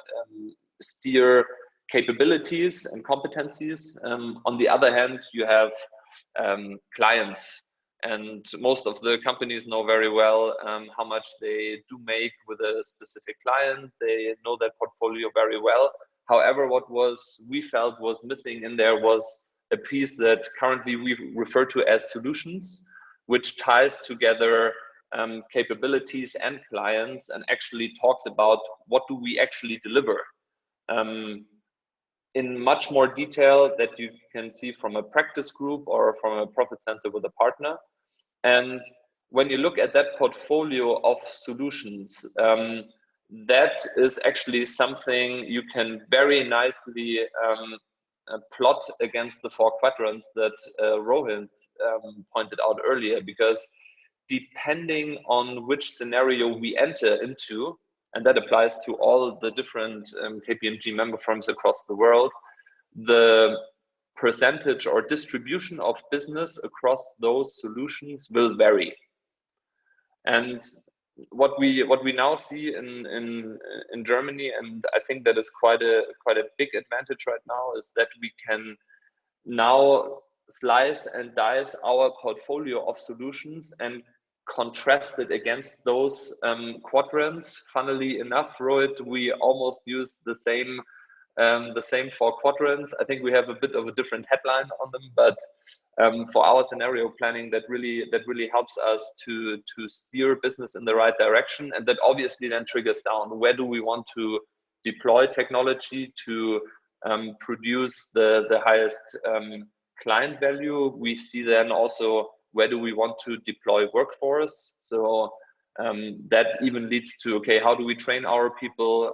E: steer capabilities and competencies. On the other hand, you have clients, and most of the companies know very well how much they do make with a specific client. They know that portfolio very well. However, what we felt was missing in there was a piece that currently we refer to as solutions, which ties together capabilities and clients and actually talks about what do we actually deliver in much more detail that you can see from a practice group or from a profit center with a partner. And when you look at that portfolio of solutions, that is actually something you can very nicely plot against the 4 quadrants that Rohit pointed out earlier, because depending on which scenario we enter into, and that applies to all the different KPMG member firms across the world, the percentage or distribution of business across those solutions will vary. And what we now see in Germany, and I think that is quite a big advantage right now, is that we can now slice and dice our portfolio of solutions and contrast it against those quadrants. Funnily enough, Rohit, we almost use the same 4 quadrants. I think we have a bit of a different headline on them, but for our scenario planning, that really helps us to steer business in the right direction, and that obviously then triggers down where do we want to deploy technology to produce the highest client value. We see then also where do we want to deploy workforce. So that even leads to, okay, how do we train our people,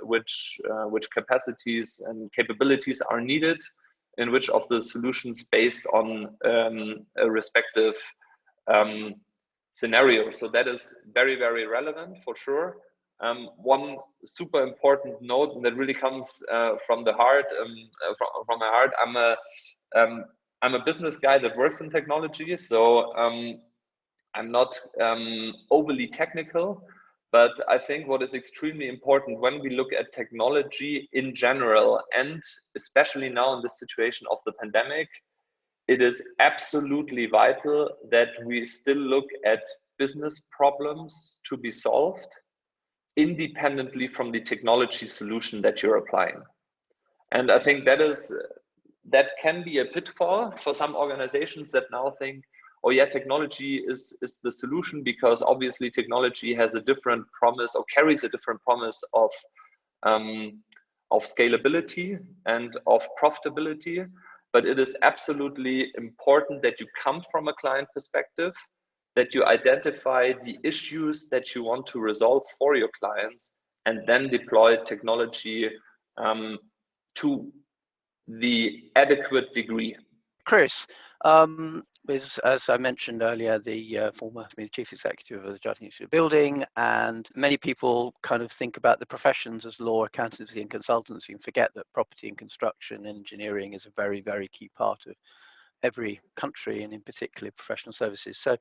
E: which capacities and capabilities are needed, in which of the solutions based on a respective scenario. So that is very, very relevant for sure. One super important note, and that really comes from the heart, from my heart. I'm a business guy that works in technology, so I'm not overly technical, but I think what is extremely important when we look at technology in general, and especially now in the situation of the pandemic, it is absolutely vital that we still look at business problems to be solved independently from the technology solution that you're applying. And I think that can be a pitfall for some organizations that now think, oh yeah, technology is the solution, because obviously technology has a different promise or carries a different promise of scalability and of profitability. But it is absolutely important that you come from a client perspective, that you identify the issues that you want to resolve for your clients, and then deploy technology to the adequate degree.
A: Chris is, as I mentioned earlier, the former chief executive of the Judging Institute of Building, and many people kind of think about the professions as law, accountancy and consultancy and forget that property and construction and engineering is a very, very key part of every country, and in particular professional services. So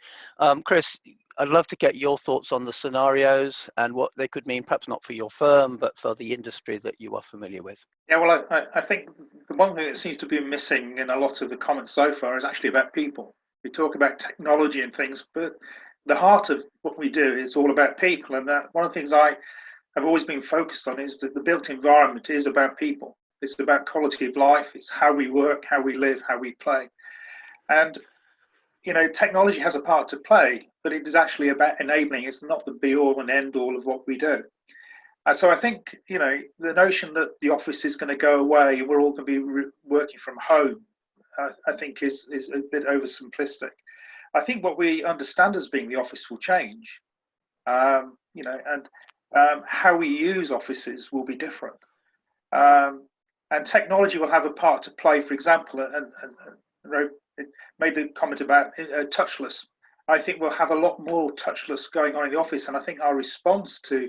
A: Chris, I'd love to get your thoughts on the scenarios and what they could mean, perhaps not for your firm, but for the industry that you are familiar with.
F: Yeah, well, I think the one thing that seems to be missing in a lot of the comments so far is actually about people. We talk about technology and things, but the heart of what we do is all about people. And that one of the things I have always been focused on is that the built environment is about people. It's about quality of life. It's how we work, how we live, how we play. And, you know, technology has a part to play, but it is actually about enabling. It's not the be all and end all of what we do. So I think, you know, the notion that the office is going to go away, we're all going to be working from home, I think is a bit oversimplistic. I think what we understand as being the office will change, you know, and how we use offices will be different. And technology will have a part to play, for example, and Rohit made the comment about touchless. I think we'll have a lot more touchless going on in the office, and I think our response to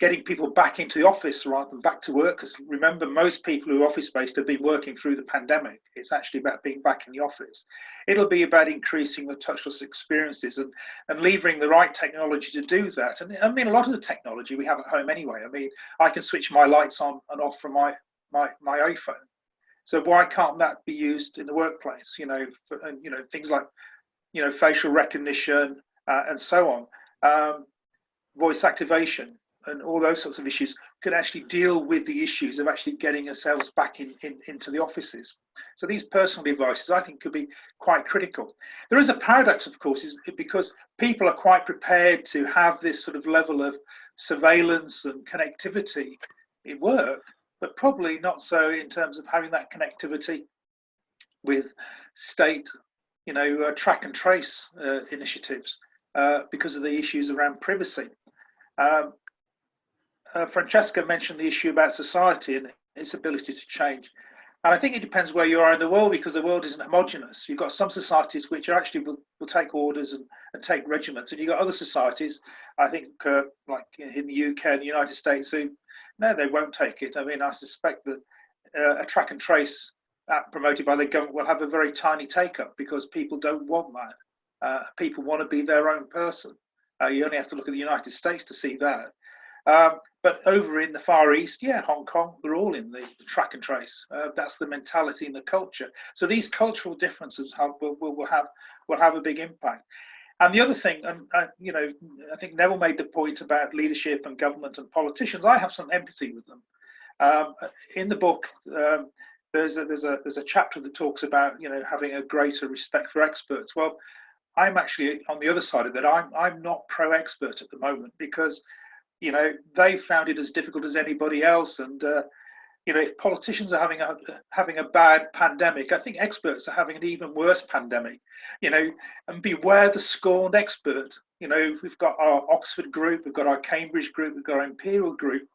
F: getting people back into the office rather than back to work, because remember, most people who are office-based have been working through the pandemic. It's actually about being back in the office. It'll be about increasing the touchless experiences and levering the right technology to do that. And I mean, a lot of the technology we have at home anyway. I mean, I can switch my lights on and off from my iPhone. So why can't that be used in the workplace? You know, and you know, things like, you know, facial recognition and so on, voice activation, and all those sorts of issues could actually deal with the issues of actually getting ourselves back into the offices. So these personal devices, I think, could be quite critical. There is a paradox, of course, is because people are quite prepared to have this sort of level of surveillance and connectivity at work, but probably not so in terms of having that connectivity with state, you know, track and trace initiatives because of the issues around privacy. Francesca mentioned the issue about society and its ability to change. And I think it depends where you are in the world, because the world isn't homogenous. You've got some societies which are actually will take orders and take regiments, and you've got other societies, I think, like in the UK and the United States, who, no, they won't take it. I mean, I suspect that a track and trace app promoted by the government will have a very tiny take-up, because people don't want that. People want to be their own person. You only have to look at the United States to see that. But over in the Far East, yeah, Hong Kong, they're all in the track and trace. That's the mentality and the culture. So these cultural differences will have a big impact. And the other thing, and you know, I think Neville made the point about leadership and government and politicians. I have some empathy with them. In the book, there's a chapter that talks about, you know, having a greater respect for experts. Well, I'm actually on the other side of that. I'm not pro-expert at the moment, because, you know, they found it as difficult as anybody else. And, you know, if politicians are having a bad pandemic, I think experts are having an even worse pandemic, you know, and beware the scorned expert. You know, we've got our Oxford group, we've got our Cambridge group, we've got our Imperial group.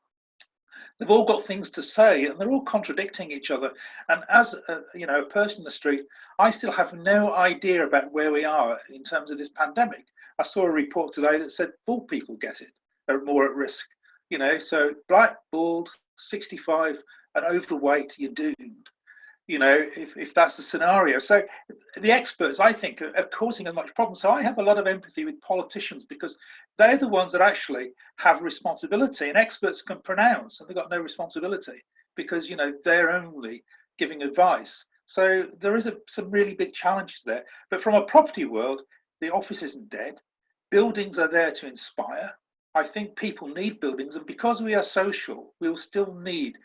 F: they've all got things to say, and they're all contradicting each other. And as a person in the street, I still have no idea about where we are in terms of this pandemic. I saw a report today that said bald people get it, are more at risk. So black, bald, 65, and overweight, you're doomed. If that's the scenario. So the experts, I think, are causing as much problem. So I have a lot of empathy with politicians, because they're the ones that actually have responsibility, and experts can pronounce and they've got no responsibility, because they're only giving advice. So there is some really big challenges there. But from a property world, the office isn't dead. Buildings are there to inspire. I think people need buildings, and because we are social, we will still need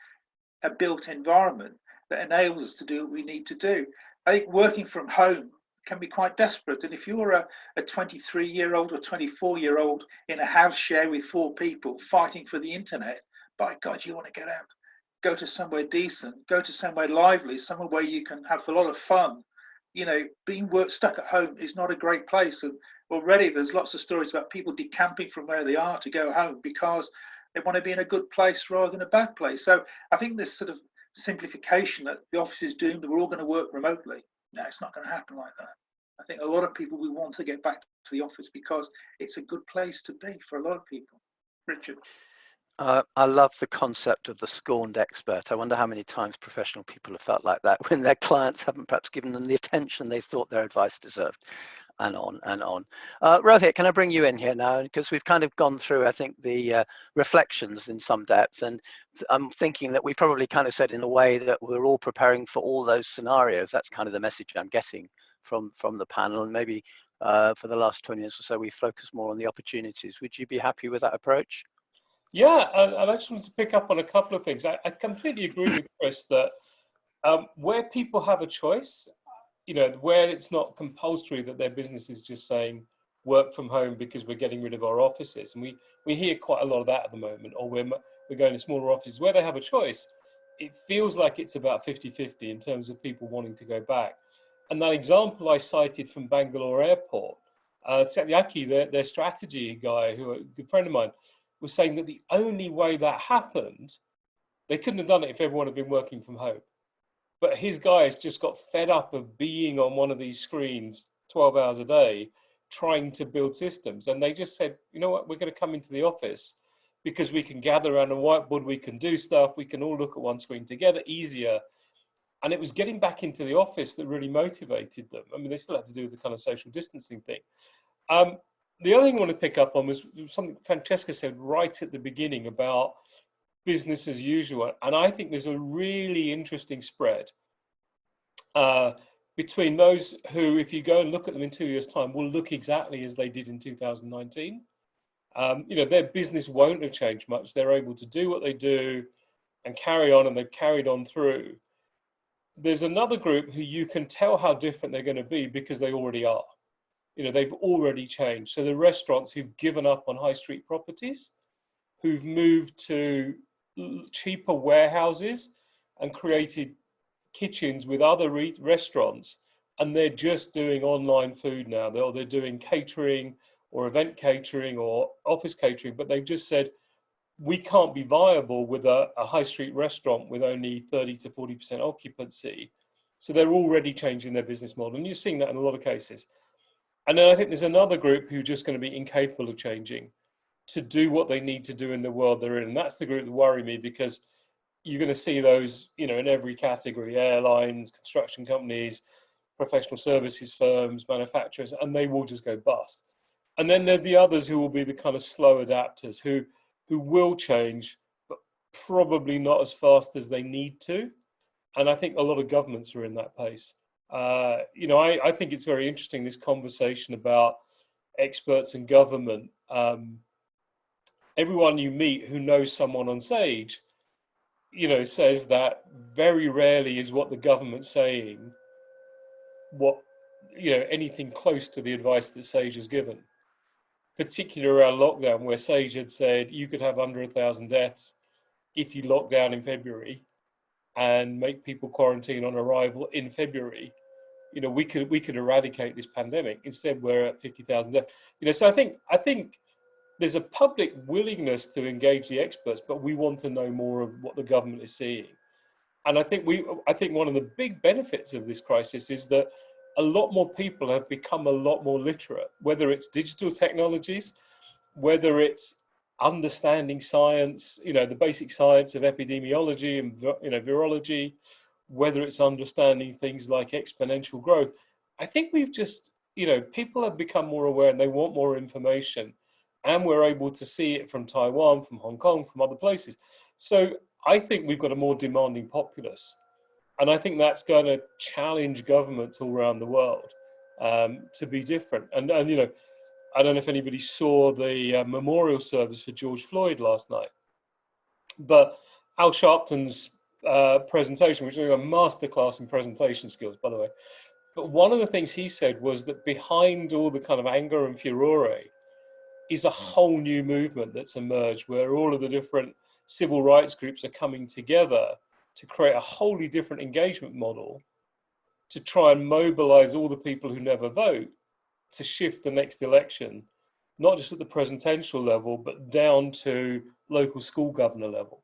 F: a built environment that enables us to do what we need to do. I think working from home can be quite desperate. And if you're a 23-year-old or 24-year-old in a house share with 4 people fighting for the internet, by God, you want to get out. Go to somewhere decent, go to somewhere lively, somewhere where you can have a lot of fun. Being stuck at home is not a great place. And already there's lots of stories about people decamping from where they are to go home because they want to be in a good place rather than a bad place. So I think this sort of simplification that the office is doomed, we're all going to work remotely. No, it's not going to happen like that. I think a lot of people will want to get back to the office because it's a good place to be for a lot of people. Richard.
A: I love the concept of the scorned expert. I wonder how many times professional people have felt like that when their clients haven't perhaps given them the attention they thought their advice deserved, and on and on. Rohit, can I bring you in here now? Because we've kind of gone through, I think, the reflections in some depth, and I'm thinking that we probably kind of said in a way that we're all preparing for all those scenarios. That's kind of the message I'm getting from the panel, and maybe for the last 20 minutes or so, we focus more on the opportunities. Would you be happy with that approach?
B: Yeah, and I just wanted to pick up on a couple of things. I completely agree with Chris that where people have a choice, where it's not compulsory that their business is just saying work from home because we're getting rid of our offices. And we hear quite a lot of that at the moment, or we're going to smaller offices. Where they have a choice, it feels like it's about 50-50 in terms of people wanting to go back. And that example I cited from Bangalore Airport, Satyaki, their strategy guy, who a good friend of mine, was saying that the only way that happened, they couldn't have done it if everyone had been working from home. But his guys just got fed up of being on one of these screens 12 hours a day, trying to build systems. And they just said, you know what, we're going to come into the office because we can gather around a whiteboard, we can do stuff, we can all look at one screen together, easier. And it was getting back into the office that really motivated them. I mean, they still had to do the kind of social distancing thing. The other thing I want to pick up on was something Francesca said right at the beginning about business as usual. And I think there's a really interesting spread between those who, if you go and look at them in 2 years' time, will look exactly as they did in 2019. Their business won't have changed much. They're able to do what they do and carry on, and they've carried on through. There's another group who you can tell how different they're going to be because they already are. They've already changed. So the restaurants who've given up on high street properties, who've moved to cheaper warehouses and created kitchens with other restaurants, and they're just doing online food now. They're doing catering or event catering or office catering, but they've just said, we can't be viable with a high street restaurant with only 30 to 40% occupancy. So they're already changing their business model. And you're seeing that in a lot of cases. And then I think there's another group who are just going to be incapable of changing to do what they need to do in the world they're in. And that's the group that worry me, because you're going to see those, in every category: airlines, construction companies, professional services firms, manufacturers, and they will just go bust. And then there are the others who will be the kind of slow adapters who will change, but probably not as fast as they need to. And I think a lot of governments are in that pace. I think it's very interesting, this conversation about experts and government. Everyone you meet who knows someone on Sage, says that very rarely is what the government's saying anything close to the advice that Sage has given, particularly around lockdown, where Sage had said you could have under 1,000 deaths if you lock down in February and make people quarantine on arrival in February. We could eradicate this pandemic. Instead, we're at 50,000 deaths. So I think there's a public willingness to engage the experts, but we want to know more of what the government is seeing. And I think one of the big benefits of this crisis is that a lot more people have become a lot more literate, whether it's digital technologies, whether it's understanding science, the basic science of epidemiology and virology, whether it's understanding things like exponential growth. I think we've just, people have become more aware and they want more information. And we're able to see it from Taiwan, from Hong Kong, from other places. So I think we've got a more demanding populace. And I think that's going to challenge governments all around the world to be different. And I don't know if anybody saw the memorial service for George Floyd last night, but Al Sharpton's presentation, which was a masterclass in presentation skills, by the way. But one of the things he said was that behind all the kind of anger and furore is a whole new movement that's emerged, where all of the different civil rights groups are coming together to create a wholly different engagement model to try and mobilize all the people who never vote to shift the next election, not just at the presidential level, but down to local school governor level.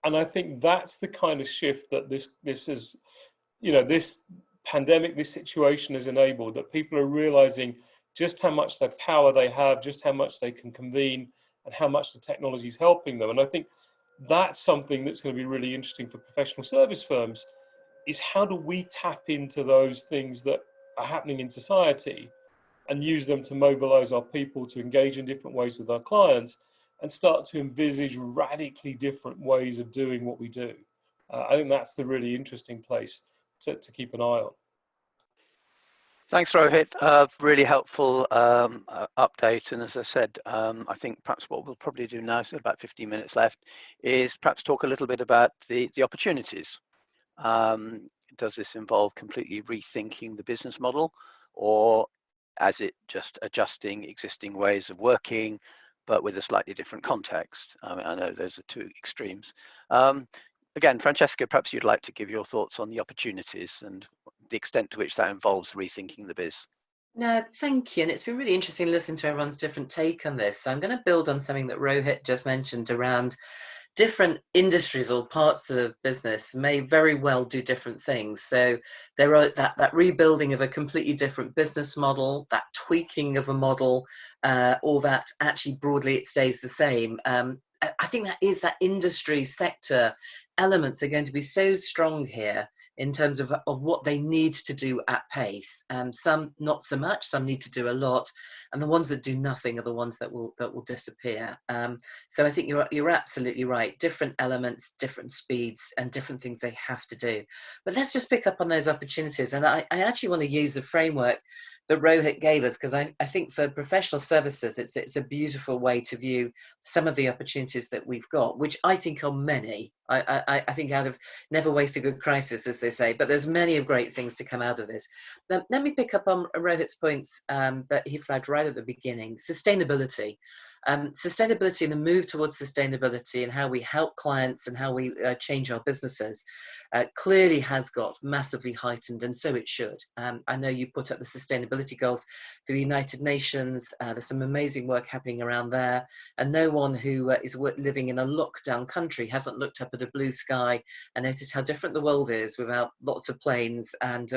B: And I think that's the kind of shift that this is, this pandemic, this situation has enabled, that people are realizing just how much their power they have, just how much they can convene, and how much the technology is helping them. And I think that's something that's going to be really interesting for professional service firms, is how do we tap into those things that are happening in society and use them to mobilize our people to engage in different ways with our clients and start to envisage radically different ways of doing what we do. I think that's the really interesting place to keep an eye on.
A: Thanks, Rohit. Really helpful update. And as I said, I think perhaps what we'll probably do now, so about 15 minutes left, is perhaps talk a little bit about the opportunities. Does this involve completely rethinking the business model, or as it just adjusting existing ways of working, but with a slightly different context? I know those are two extremes. Again, Francesca, perhaps you'd like to give your thoughts on the opportunities and the extent to which that involves rethinking the biz.
C: No, thank you. And it's been really interesting listening to everyone's different take on this. So I'm going to build on something that Rohit just mentioned around different industries or parts of business may very well do different things. So there are that rebuilding of a completely different business model, that tweaking of a model, or that actually broadly it stays the same. I think that industry sector elements are going to be so strong here in terms of what they need to do at pace. Some not so much, some need to do a lot, and the ones that do nothing are the ones that will disappear. So I think you're absolutely right. Different elements, different speeds, and different things they have to do. But let's just pick up on those opportunities. And I actually want to use the framework that Rohit gave us, because I think for professional services, it's a beautiful way to view some of the opportunities that we've got, which I think are many. I think out of never waste a good crisis, as they say, but there's many of great things to come out of this. Now, let me pick up on Rohit's points that he flagged right at the beginning. Sustainability. Sustainability and the move towards sustainability and how we help clients and how we change our businesses clearly has got massively heightened, and so it should. I know you put up the sustainability goals for the United Nations. There's some amazing work happening around there, and no one who is living in a lockdown country hasn't looked up at a blue sky and noticed how different the world is without lots of planes and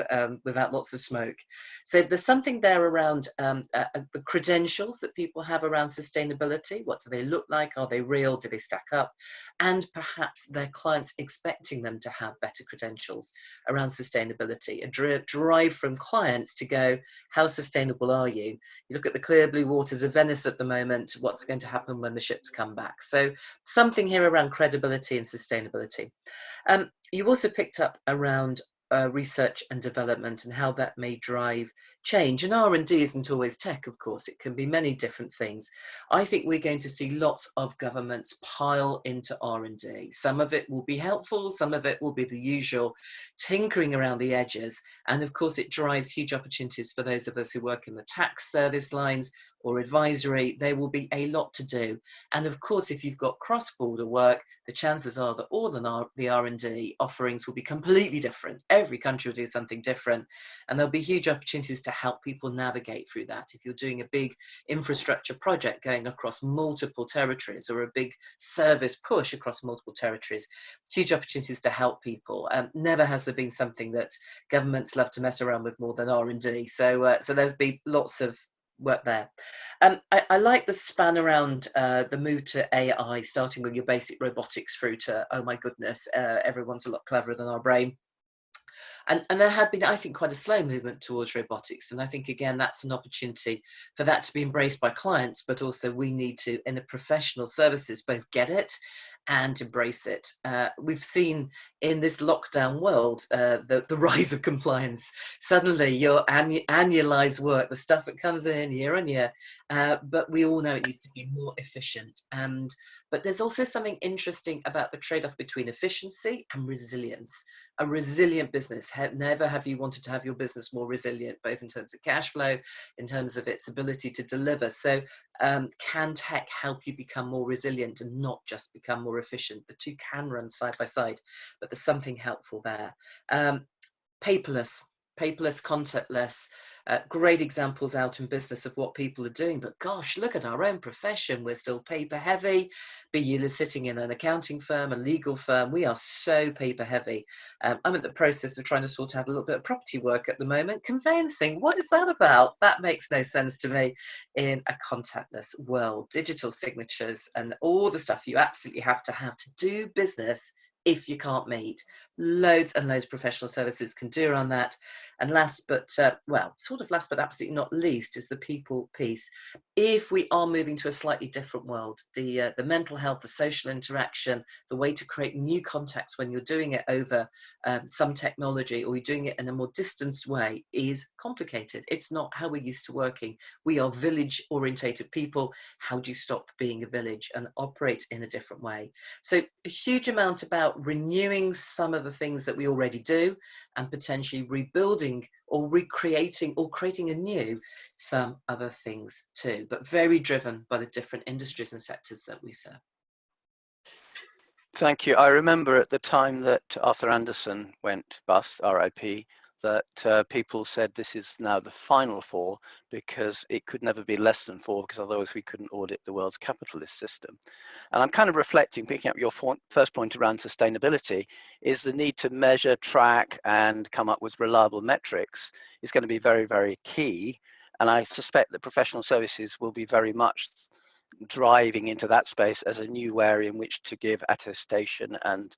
C: without lots of smoke. So there's something there around the credentials that people have around sustainability. What do they look like? Are they real? Do they stack up? And perhaps their clients expecting them to have better credentials around sustainability. A drive from clients to go, how sustainable are you? You look at the clear blue waters of Venice at the moment, what's going to happen when the ships come back? So something here around credibility and sustainability. You also picked up around research and development and how that may drive change. And R&D isn't always tech, of course. It can be many different things. I think we're going to see lots of governments pile into R&D. Some of it will be helpful. Some of it will be the usual tinkering around the edges. And of course, it drives huge opportunities for those of us who work in the tax service lines or advisory. There will be a lot to do. And of course, if you've got cross-border work, the chances are that all the R&D offerings will be completely different. Every country will do something different. And there'll be huge opportunities to help people navigate through that. If you're doing a big infrastructure project going across multiple territories, or a big service push across multiple territories, huge opportunities to help people. Never has there been something that governments love to mess around with more than R&D. So there's been lots of work there. I like the span around the move to AI, starting with your basic robotics through to, oh my goodness, everyone's a lot cleverer than our brain. And there had been, I think, quite a slow movement towards robotics. And I think, again, that's an opportunity for that to be embraced by clients, but also we need to, in the professional services, both get it and embrace it. We've seen in this lockdown world the rise of compliance. Suddenly your annualized work, the stuff that comes in year on year, but we all know it needs to be more efficient. But there's also something interesting about the trade-off between efficiency and resilience. A resilient business, never have you wanted to have your business more resilient, both in terms of cash flow, in terms of its ability to deliver. So can tech help you become more resilient and not just become more efficient? The two can run side by side, but there's something helpful there. Paperless, contactless, great examples out in business of what people are doing. But gosh, look at our own profession. We're still paper heavy. Be you sitting in an accounting firm, a legal firm, we are so paper heavy. I'm in the process of trying to sort out a little bit of property work at the moment. Conveyancing, what is that about? That makes no sense to me in a contactless world. Digital signatures and all the stuff you absolutely have to do business. If you can't meet, loads and loads of professional services can do around that. And last but absolutely not least, is the people piece. If we are moving to a slightly different world, the mental health, the social interaction, the way to create new contacts when you're doing it over some technology, or you're doing it in a more distanced way, is complicated. It's not how we're used to working. We are village-orientated people. How do you stop being a village and operate in a different way? So a huge amount about renewing some of the things that we already do, and potentially rebuilding or recreating or creating anew some other things too, but very driven by the different industries and sectors that we serve.
A: Thank you. I remember at the time that Arthur Andersen went bust, RIP, that people said this is now the final four, because it could never be less than four, because otherwise we couldn't audit the world's capitalist system. And I'm kind of reflecting, picking up your first point around sustainability, is the need to measure, track, and come up with reliable metrics is going to be very, very key. And I suspect that professional services will be very much driving into that space as a new area in which to give attestation and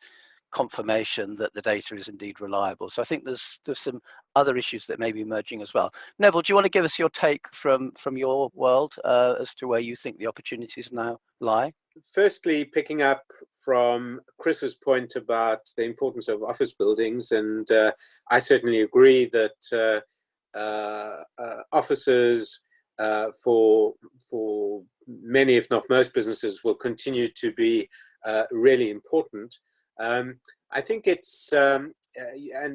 A: confirmation that the data is indeed reliable. So I think there's some other issues that may be emerging as well. Neville, do you want to give us your take from your world as to where you think the opportunities now lie?
D: Firstly, picking up from Chris's point about the importance of office buildings, and I certainly agree that offices for many, if not most businesses, will continue to be really important. I think it's, and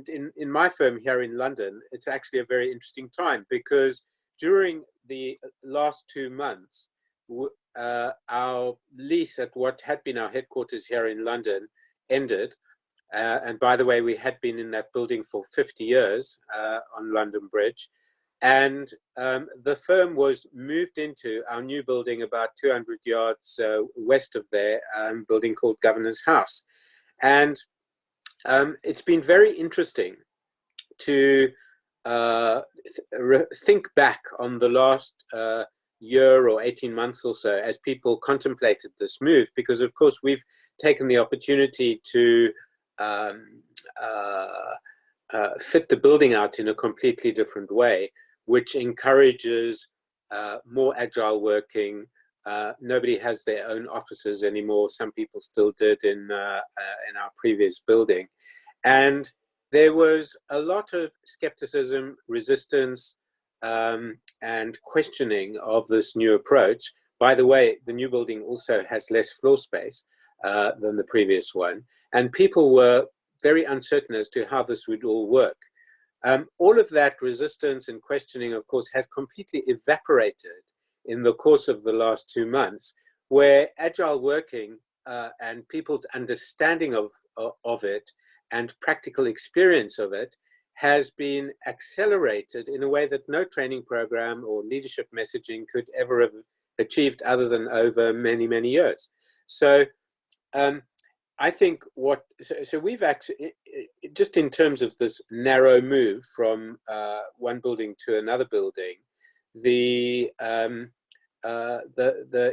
D: in my firm here in London, it's actually a very interesting time, because during the last 2 months, our lease at what had been our headquarters here in London ended. And by the way, we had been in that building for 50 years on London Bridge. And the firm was moved into our new building about 200 yards west of there, building called Governor's House. And it's been very interesting to think back on the last year or 18 months or so as people contemplated this move, because of course we've taken the opportunity to fit the building out in a completely different way, which encourages more agile working. Nobody has their own offices anymore. Some people still did in our previous building. And there was a lot of skepticism, resistance, and questioning of this new approach. By the way, the new building also has less floor space than the previous one. And people were very uncertain as to how this would all work. All of that resistance and questioning, of course, has completely evaporated in the course of the last 2 months, where agile working and people's understanding of it and practical experience of it has been accelerated in a way that no training program or leadership messaging could ever have achieved, other than over many, many years. So I think so we've actually, just in terms of this narrow move from one building to another building, the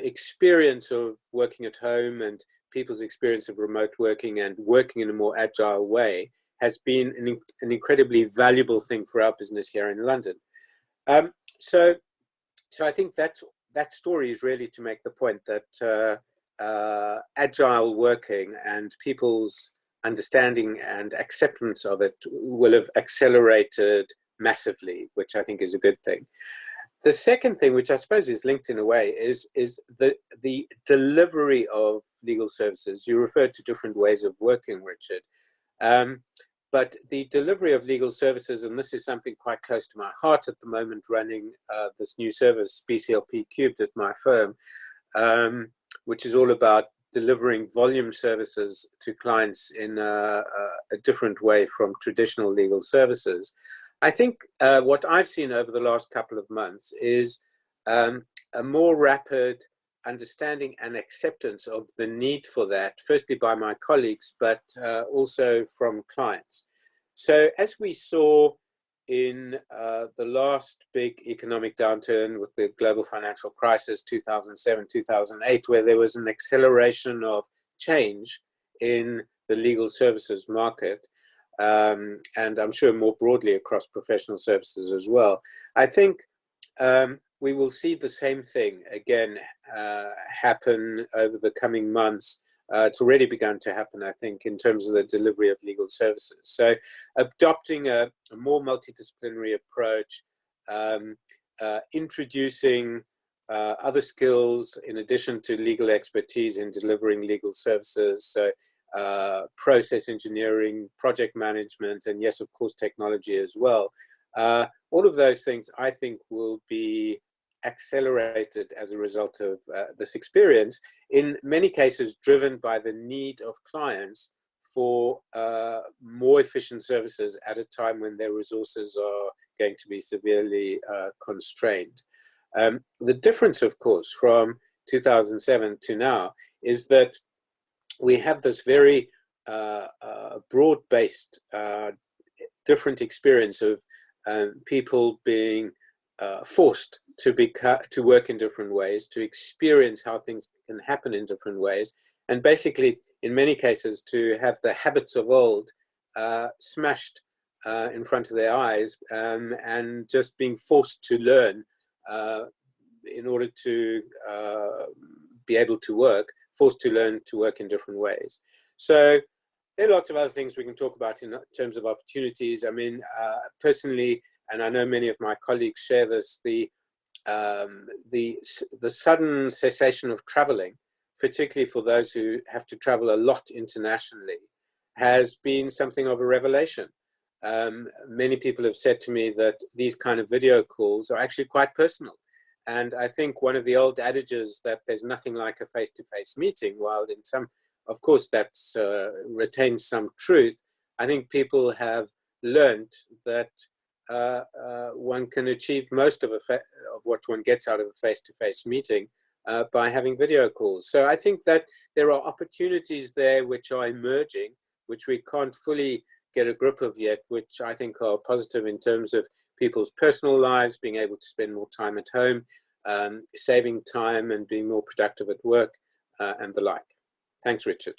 D: experience of working at home and people's experience of remote working and working in a more agile way has been an incredibly valuable thing for our business here in London. So I think that story is really to make the point that agile working and people's understanding and acceptance of it will have accelerated massively, which I think is a good thing. The second thing, which I suppose is linked in a way, is the delivery of legal services. You referred to different ways of working, Richard. But the delivery of legal services, and this is something quite close to my heart at the moment, running this new service, BCLP Cubed, at my firm, which is all about delivering volume services to clients in a different way from traditional legal services. I think what I've seen over the last couple of months is a more rapid understanding and acceptance of the need for that, firstly by my colleagues, but also from clients. So as we saw in the last big economic downturn with the global financial crisis, 2007, 2008, where there was an acceleration of change in the legal services market, and I'm sure more broadly across professional services as well, I think we will see the same thing again happen over the coming months. It's already begun to happen, I think, in terms of the delivery of legal services. So adopting a more multidisciplinary approach, introducing other skills in addition to legal expertise in delivering legal services, so process engineering, project management, and yes, of course, technology as well. All of those things, I think, will be accelerated as a result of this experience, in many cases driven by the need of clients for more efficient services at a time when their resources are going to be severely constrained. The difference, of course, from 2007 to now is that we have this very broad-based different experience of people being forced to work in different ways, to experience how things can happen in different ways, and basically, in many cases, to have the habits of old smashed in front of their eyes, and just being forced to learn in order to be able to work, forced to learn to work in different ways. So there are lots of other things we can talk about in terms of opportunities. I mean, personally, and I know many of my colleagues share this, the sudden cessation of traveling, particularly for those who have to travel a lot internationally, has been something of a revelation. Many people have said to me that these kind of video calls are actually quite personal. And I think one of the old adages that there's nothing like a face-to-face meeting, while in some, of course, that's retains some truth, I think people have learned that one can achieve most of what one gets out of a face-to-face meeting by having video calls. So I think that there are opportunities there which are emerging, which we can't fully get a grip of yet, which I think are positive in terms of people's personal lives, being able to spend more time at home, saving time and being more productive at work, and the like. Thanks, Richard.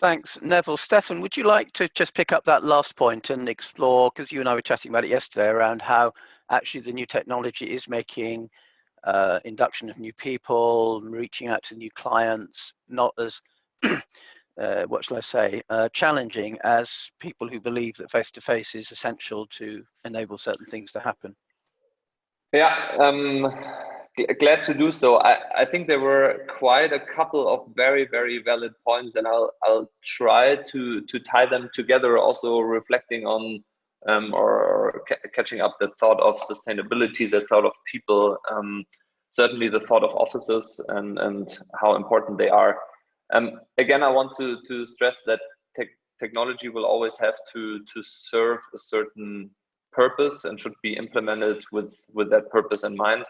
A: Thanks, Neville. Stefan, would you like to just pick up that last point and explore, because you and I were chatting about it yesterday, around how actually the new technology is making induction of new people, reaching out to new clients, not as what shall I say, challenging as people who believe that face-to-face is essential to enable certain things to happen.
E: Yeah, glad to do so. I think there were quite a couple of very, very valid points, and I'll try to tie them together, also reflecting on or catching up the thought of sustainability, the thought of people, certainly the thought of offices and how important they are. Again, I want to stress that technology will always have to serve a certain purpose and should be implemented with that purpose in mind.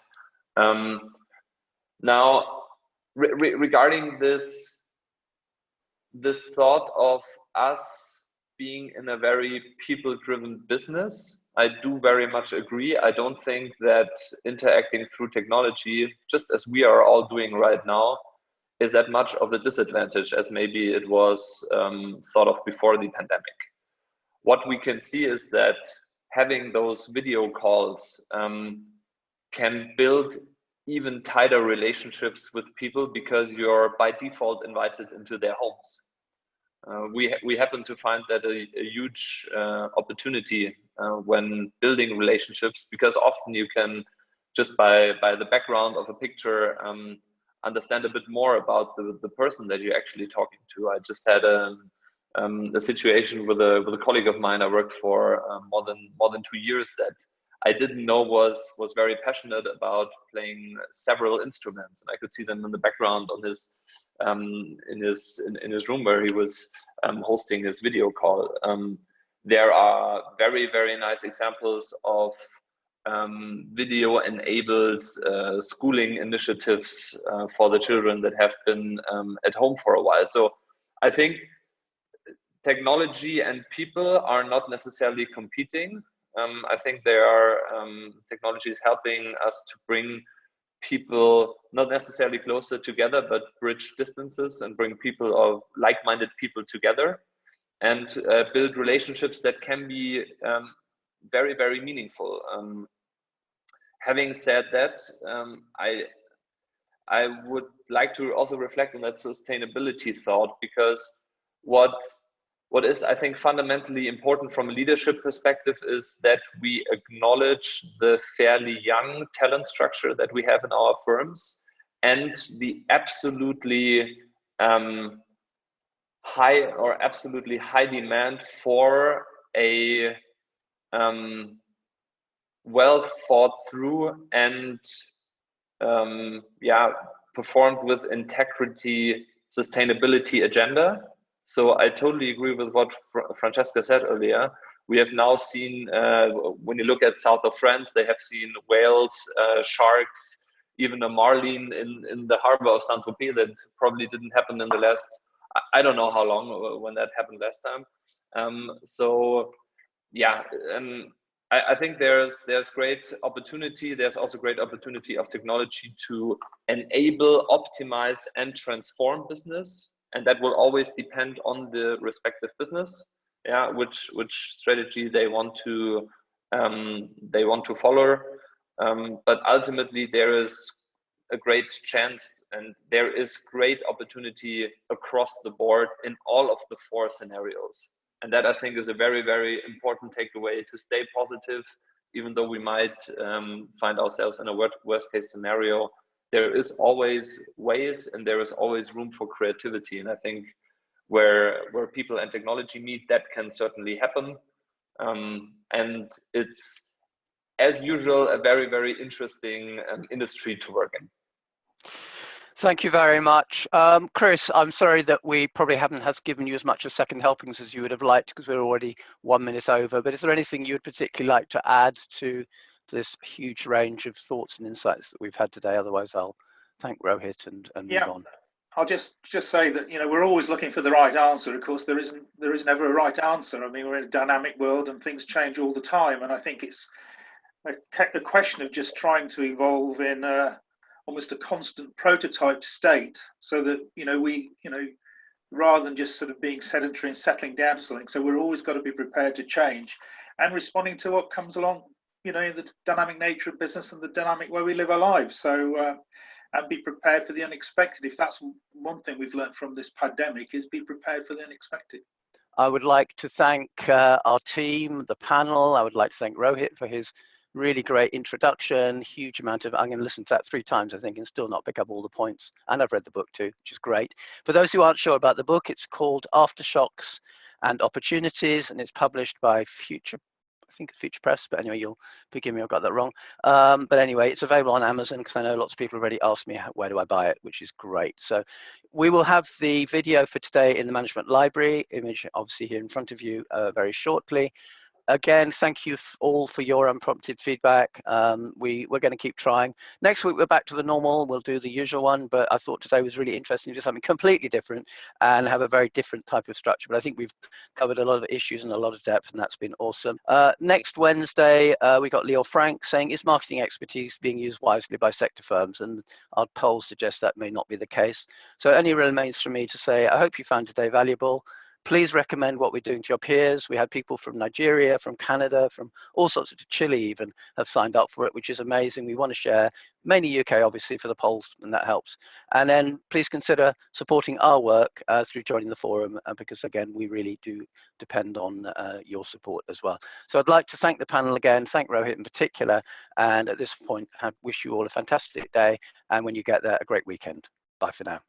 E: Now, regarding this thought of us being in a very people-driven business, I do very much agree. I don't think that interacting through technology, just as we are all doing right now, is that much of a disadvantage as maybe it was thought of before the pandemic. What we can see is that having those video calls can build even tighter relationships with people because you're by default invited into their homes. We happen to find that a huge opportunity when building relationships, because often you can just by the background of a picture understand a bit more about the person that you're actually talking to. I just had a situation with a colleague of mine I worked for more than 2 years that I didn't know was very passionate about playing several instruments, and I could see them in the background on his in his room where he was hosting his video call. There are very, very nice examples of video-enabled schooling initiatives for the children that have been at home for a while. So I think technology and people are not necessarily competing. I think there are technologies helping us to bring people not necessarily closer together, but bridge distances and bring people of like-minded people together and build relationships that can be very, very meaningful. Having said that, I would like to also reflect on that sustainability thought, because what is, I think, fundamentally important from a leadership perspective is that we acknowledge the fairly young talent structure that we have in our firms and the absolutely high demand for a well thought through and performed with integrity sustainability agenda. So I totally agree with what Francesca said earlier. We have now seen, when you look at south of France, they have seen whales, sharks, even a marlin in the harbor of Saint-Tropez. That probably didn't happen in the last, I don't know how long, when that happened last time. I think there's great opportunity. There's also great opportunity of technology to enable, optimize, and transform business. And that will always depend on the respective business, which strategy they want to follow. But ultimately, there is a great chance and there is great opportunity across the board in all of the 4 scenarios. And that, I think, is a very, very important takeaway, to stay positive, even though we might find ourselves in a worst case scenario. There is always ways and there is always room for creativity. And I think where people and technology meet, that can certainly happen. And it's, as usual, a very, very interesting industry to work in.
A: Thank you very much. Chris, I'm sorry that we probably haven't given you as much as second helpings as you would have liked, because we're already 1 minute over, but is there anything you would particularly like to add to this huge range of thoughts and insights that we've had today? Otherwise, I'll thank Rohit and move on.
F: I'll just say that, we're always looking for the right answer. Of course, there is never a right answer. I mean, we're in a dynamic world and things change all the time. And I think it's a question of just trying to evolve in almost a constant prototype state, so that, we rather than just sort of being sedentary and settling down to something. So we're always got to be prepared to change and responding to what comes along, the dynamic nature of business and the dynamic way we live our lives. So, and be prepared for the unexpected. If that's one thing we've learned from this pandemic, is be prepared for the unexpected.
A: I would like to thank our team, the panel. I would like to thank Rohit for his really great introduction. Huge amount of, I'm going to listen to that 3 times, I think, and still not pick up all the points. And I've read the book too, which is great. For those who aren't sure about the book, it's called Aftershocks and Opportunities, and it's published by think it's Future Press, but anyway, you'll forgive me, I got that wrong. But anyway, it's available on Amazon, because I know lots of people already asked me where do I buy it, which is great. So we will have the video for today in the Management Library, image obviously here in front of you very shortly. Again, thank you all for your unprompted feedback. We're going to keep trying. Next week, we're back to the normal. We'll do the usual one, but I thought today was really interesting to do something completely different and have a very different type of structure. But I think we've covered a lot of issues in a lot of depth, and that's been awesome. Next Wednesday, we got Leo Frank saying, is marketing expertise being used wisely by sector firms? And our polls suggest that may not be the case. So it only remains for me to say, I hope you found today valuable. Please recommend what we're doing to your peers. We had people from Nigeria, from Canada, from all sorts of Chile even have signed up for it, which is amazing. We want to share, mainly UK obviously for the polls, and that helps. And then please consider supporting our work through joining the forum, because again, we really do depend on your support as well. So I'd like to thank the panel again, thank Rohit in particular, and at this point, I wish you all a fantastic day, and when you get there, a great weekend. Bye for now.